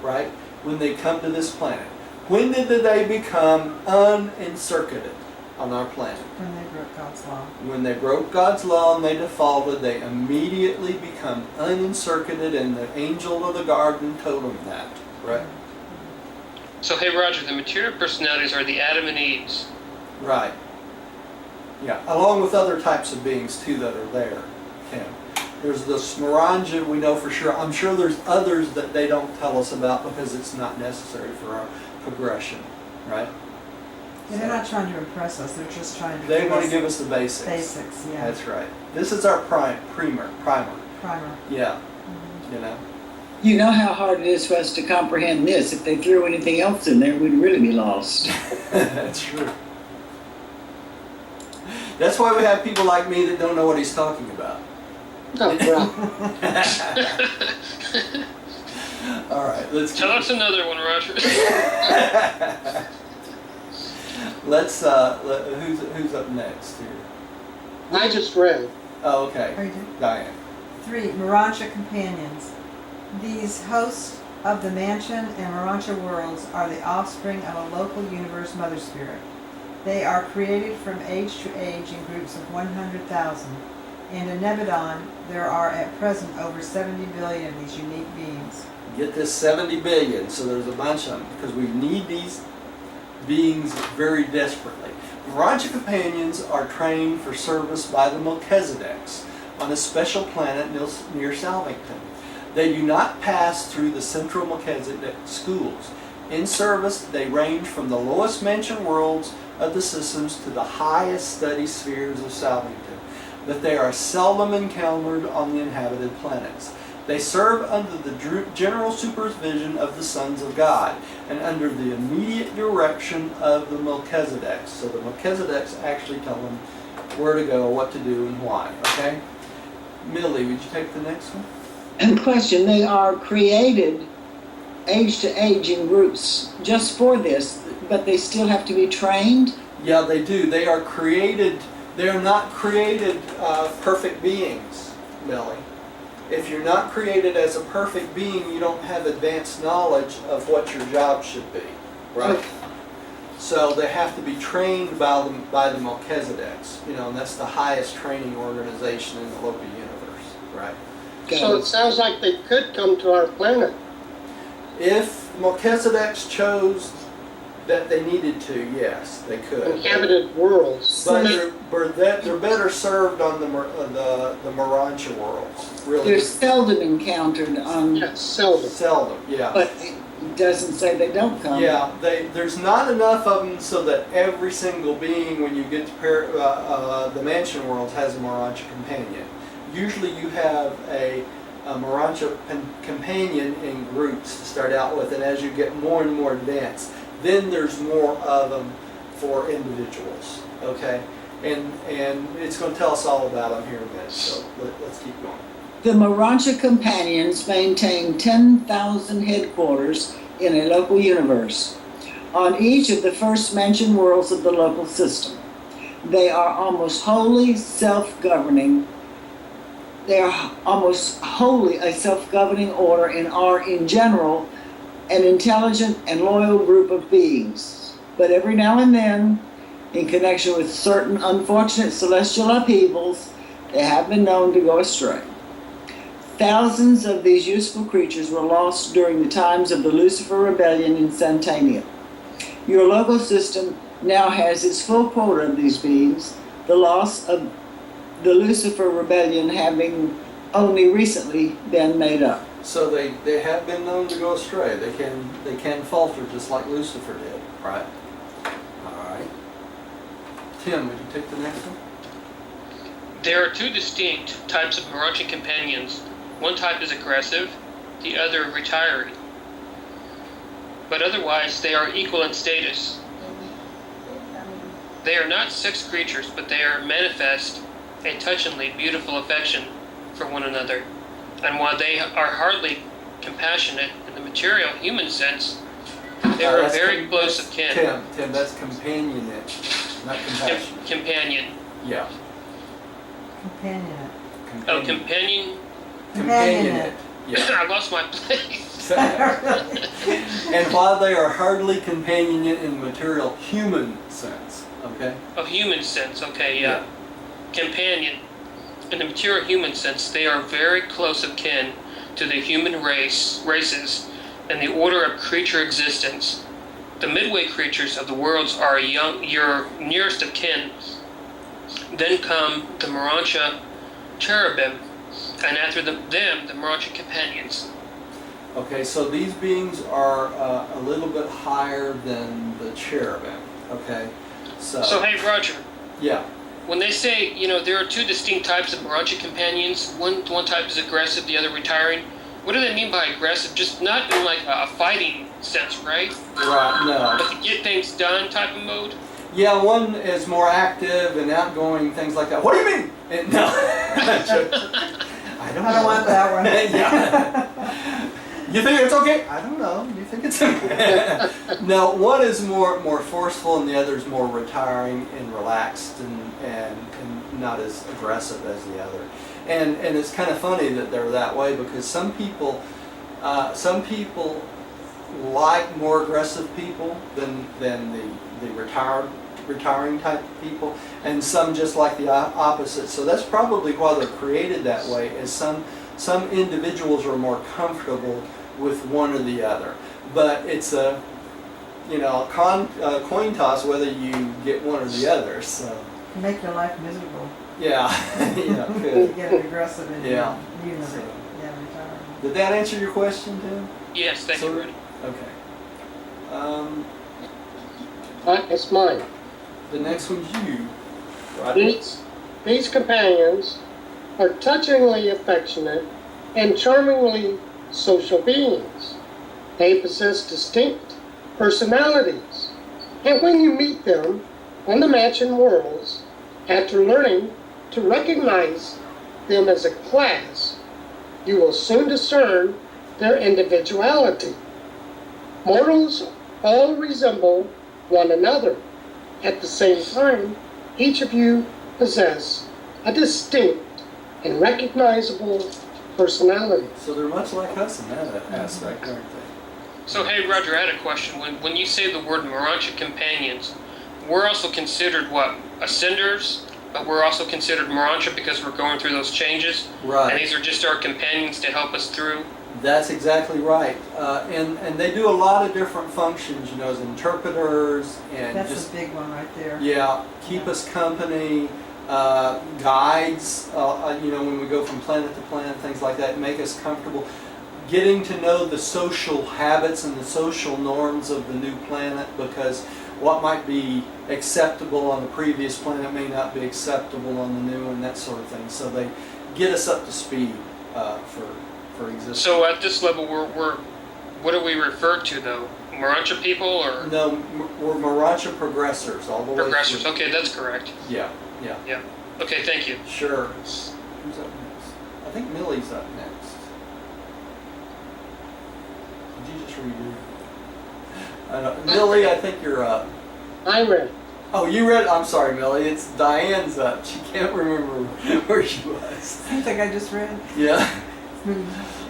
right? When they come to this planet. When did they become unencircuited on our planet? When they broke God's law. When they broke God's law and they defaulted, they immediately become unencircuited, and the angel of the garden told them that, right? So, hey Roger, the material personalities are the Adam and Eves. Right. Yeah, along with other types of beings too that are there, Tim. There's the Morontia, we know for sure. I'm sure there's others that they don't tell us about because it's not necessary for our progression, right? Yeah, they're not trying to impress us, they're just trying to They want to give us the basics. basics, yeah. That's right. This is our primer. Primer. Yeah, you know. You know how hard it is for us to comprehend this. If they threw anything else in there, we'd really be lost. That's true. That's why we have people like me that don't know what he's talking about. Oh, right. All right, let's Tell us another one, Roger. let's who's up next here? I just read. Oh, Oh, okay. you did? Diane. 3. Morontia companions. These hosts of the mansion and Morontia worlds are the offspring of a local universe mother spirit. They are created from age to age in groups of 100,000. And in Nebadon, there are at present over 70 billion of these unique beings. Get this 70 billion, so there's a bunch of them, because we need these beings very desperately. Morontia companions are trained for service by the Melchizedeks on a special planet near Salvington. They do not pass through the central Melchizedek schools. In service, they range from the lowest mansion worlds of the systems to the highest study spheres of Salvington, but they are seldom encountered on the inhabited planets. They serve under the general supervision of the sons of God and under the immediate direction of the Melchizedeks. So the Melchizedeks actually tell them where to go, what to do, and why. Okay? Millie, would you take the next one? And question, they are created age to age in groups just for this, but they still have to be trained? Yeah, they do. They are created. They are not created perfect beings, Millie. If you're not created as a perfect being, you don't have advanced knowledge of what your job should be, right? So they have to be trained by the Melchizedeks, and that's the highest training organization in the local universe, right? So it sounds like they could come to our planet. If Melchizedeks chose that they needed to, yes, they could. Inhabited worlds. But they're better served on the Morontia worlds. Really, They're seldom encountered on, Yes, seldom. seldom. Yeah. but it doesn't say they don't come. Yeah, there's not enough of them so that every single being, when you get to the mansion worlds, has a Morontia companion. Usually you have a Morontia companion in groups to start out with, and as you get more and more advanced, then there's more of them for individuals, okay? And it's going to tell us all about them here in a minute, so let's keep going. The Morontia companions maintain 10,000 headquarters in a local universe on each of the first mentioned worlds of the local system. They are almost wholly self-governing. They are almost wholly a self-governing order and are, in general, an intelligent and loyal group of beings. But every now and then, in connection with certain unfortunate celestial upheavals, they have been known to go astray. Thousands of these useful creatures were lost during the times of the Lucifer Rebellion in Santania. Your local system now has its full quota of these beings, the loss of the Lucifer Rebellion having only recently been made up. So they have been known to go astray. They can falter just like Lucifer did, right? All right. Tim, would you take the next one? There are two distinct types of Morontia companions. One type is aggressive, the other retiring. But otherwise, they are equal in status. They are not sex creatures, but they are manifest a touchingly beautiful affection for one another. And while they are hardly compassionate in the material human sense, they are That's very close of kin. Tim, that's companionate, not compassion. Companion. Yeah. Companionate. Oh, companion. Companionate. Yeah. I lost my place. And while they are hardly companionate in the material human sense, okay? Oh, human sense. Okay, yeah. Companion. In the material human sense, they are very close of kin to the human races, and the order of creature existence. The midway creatures of the worlds are your nearest of kin. Then come the Morontia cherubim, and after them the Morontia companions. Okay, so these beings are a little bit higher than the cherubim, okay? So hey, Roger. Yeah. When they say, there are two distinct types of Morontia companions, one type is aggressive, the other retiring, what do they mean by aggressive? Just not in like a fighting sense, right? Right, no. But to get things done type of mode? Yeah, one is more active and outgoing, things like that. What do you mean? No. I don't want that one. Yeah. You think it's okay? I don't know. You think it's okay? No, one is more forceful and the other is more retiring and relaxed and not as aggressive as the other. And it's kind of funny that they're that way because some people like more aggressive people than the retiring type of people, and some just like the opposite. So that's probably why they're created that way. Is some individuals are more comfortable with one or the other, but it's a coin toss whether you get one or the other. So Make your life miserable. yeah, yeah, You good. get aggressive and Yeah. unit. So- Yeah, retire. Did that answer your question, Tim? Yes, thank you, Rudy. Okay. It's mine. The next one's you. Rodney? These companions are touchingly affectionate and charmingly social beings. They possess distinct personalities, and when you meet them on the mansion worlds, after learning to recognize them as a class, you will soon discern their individuality. Mortals all resemble one another. At the same time, each of you possess a distinct and recognizable personality. So they're much like us in that aspect, aren't they? So hey, Roger, I had a question. When you say the word Morontia companions, we're also considered what? Ascenders? But we're also considered Morontia because we're going through those changes? Right. And these are just our companions to help us through? That's exactly right. And they do a lot of different functions, as interpreters and That's just a big one right there. yeah, keep us company, guides. When we go from planet to planet, things like that, make us comfortable. Getting to know the social habits and the social norms of the new planet, because what might be acceptable on the previous planet may not be acceptable on the new one, that sort of thing. So they get us up to speed for existence. So at this level, we're what are we referred to though? Morontia people or? No, we're Morontia progressors all the way Progressors. through. Okay, that's correct. Yeah. Yeah. Okay, thank you. Sure. Who's up next? I think Millie's up next. Did you just redo? I don't, Millie, I think you're up. I'm ready. Oh, you read? I'm sorry, Millie. It's Diane's up. She can't remember where she was. Same thing I just read. Yeah.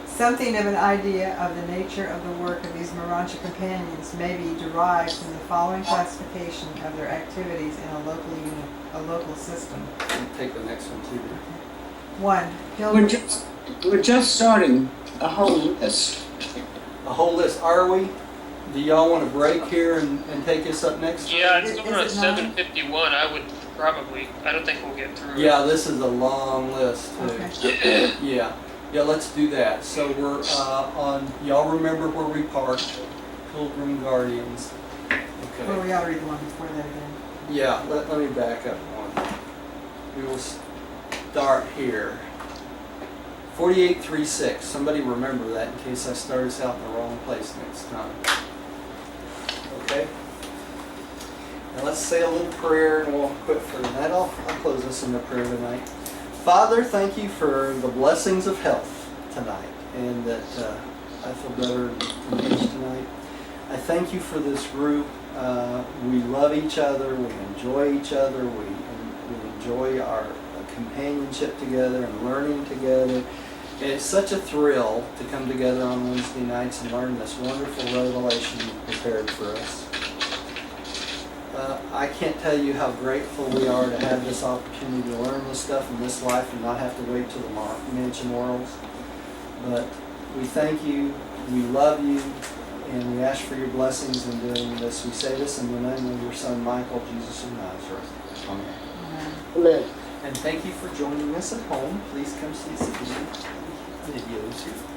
Something of an idea of the nature of the work of these Morontia companions may be derived from the following classification of their activities in a local system. Take the next one too. 1. We're just starting a whole list. A whole list. Are we? Do y'all want to break here and take us up next? Yeah, it's Is going at it not? 7:51. I would probably. I don't think we'll get through. Yeah, this is a long list too. Okay. Yeah, let's do that. So we're on, y'all remember where we parked? Pilgrim Guardians. Well, Okay. we ought to read the one before that again. Yeah, let me back up one. We will, start here. 4836. Somebody remember that in case I start us out in the wrong place next time. Okay? Now let's say a little prayer and we'll quit for tonight. I'll close us in a prayer tonight. Father, thank you for the blessings of health tonight, and that I feel better from each tonight. I thank you for this group. We love each other. We enjoy each other. We enjoy our companionship together and learning together. It's such a thrill to come together on Wednesday nights and learn this wonderful revelation you've prepared for us. I can't tell you how grateful we are to have this opportunity to learn this stuff in this life and not have to wait till the mansion worlds. But we thank you, we love you, and we ask for your blessings in doing this. We say this in the name of your Son, Michael, Jesus of Nazareth. Amen. Amen. And thank you for joining us at home. Please come see some videos here.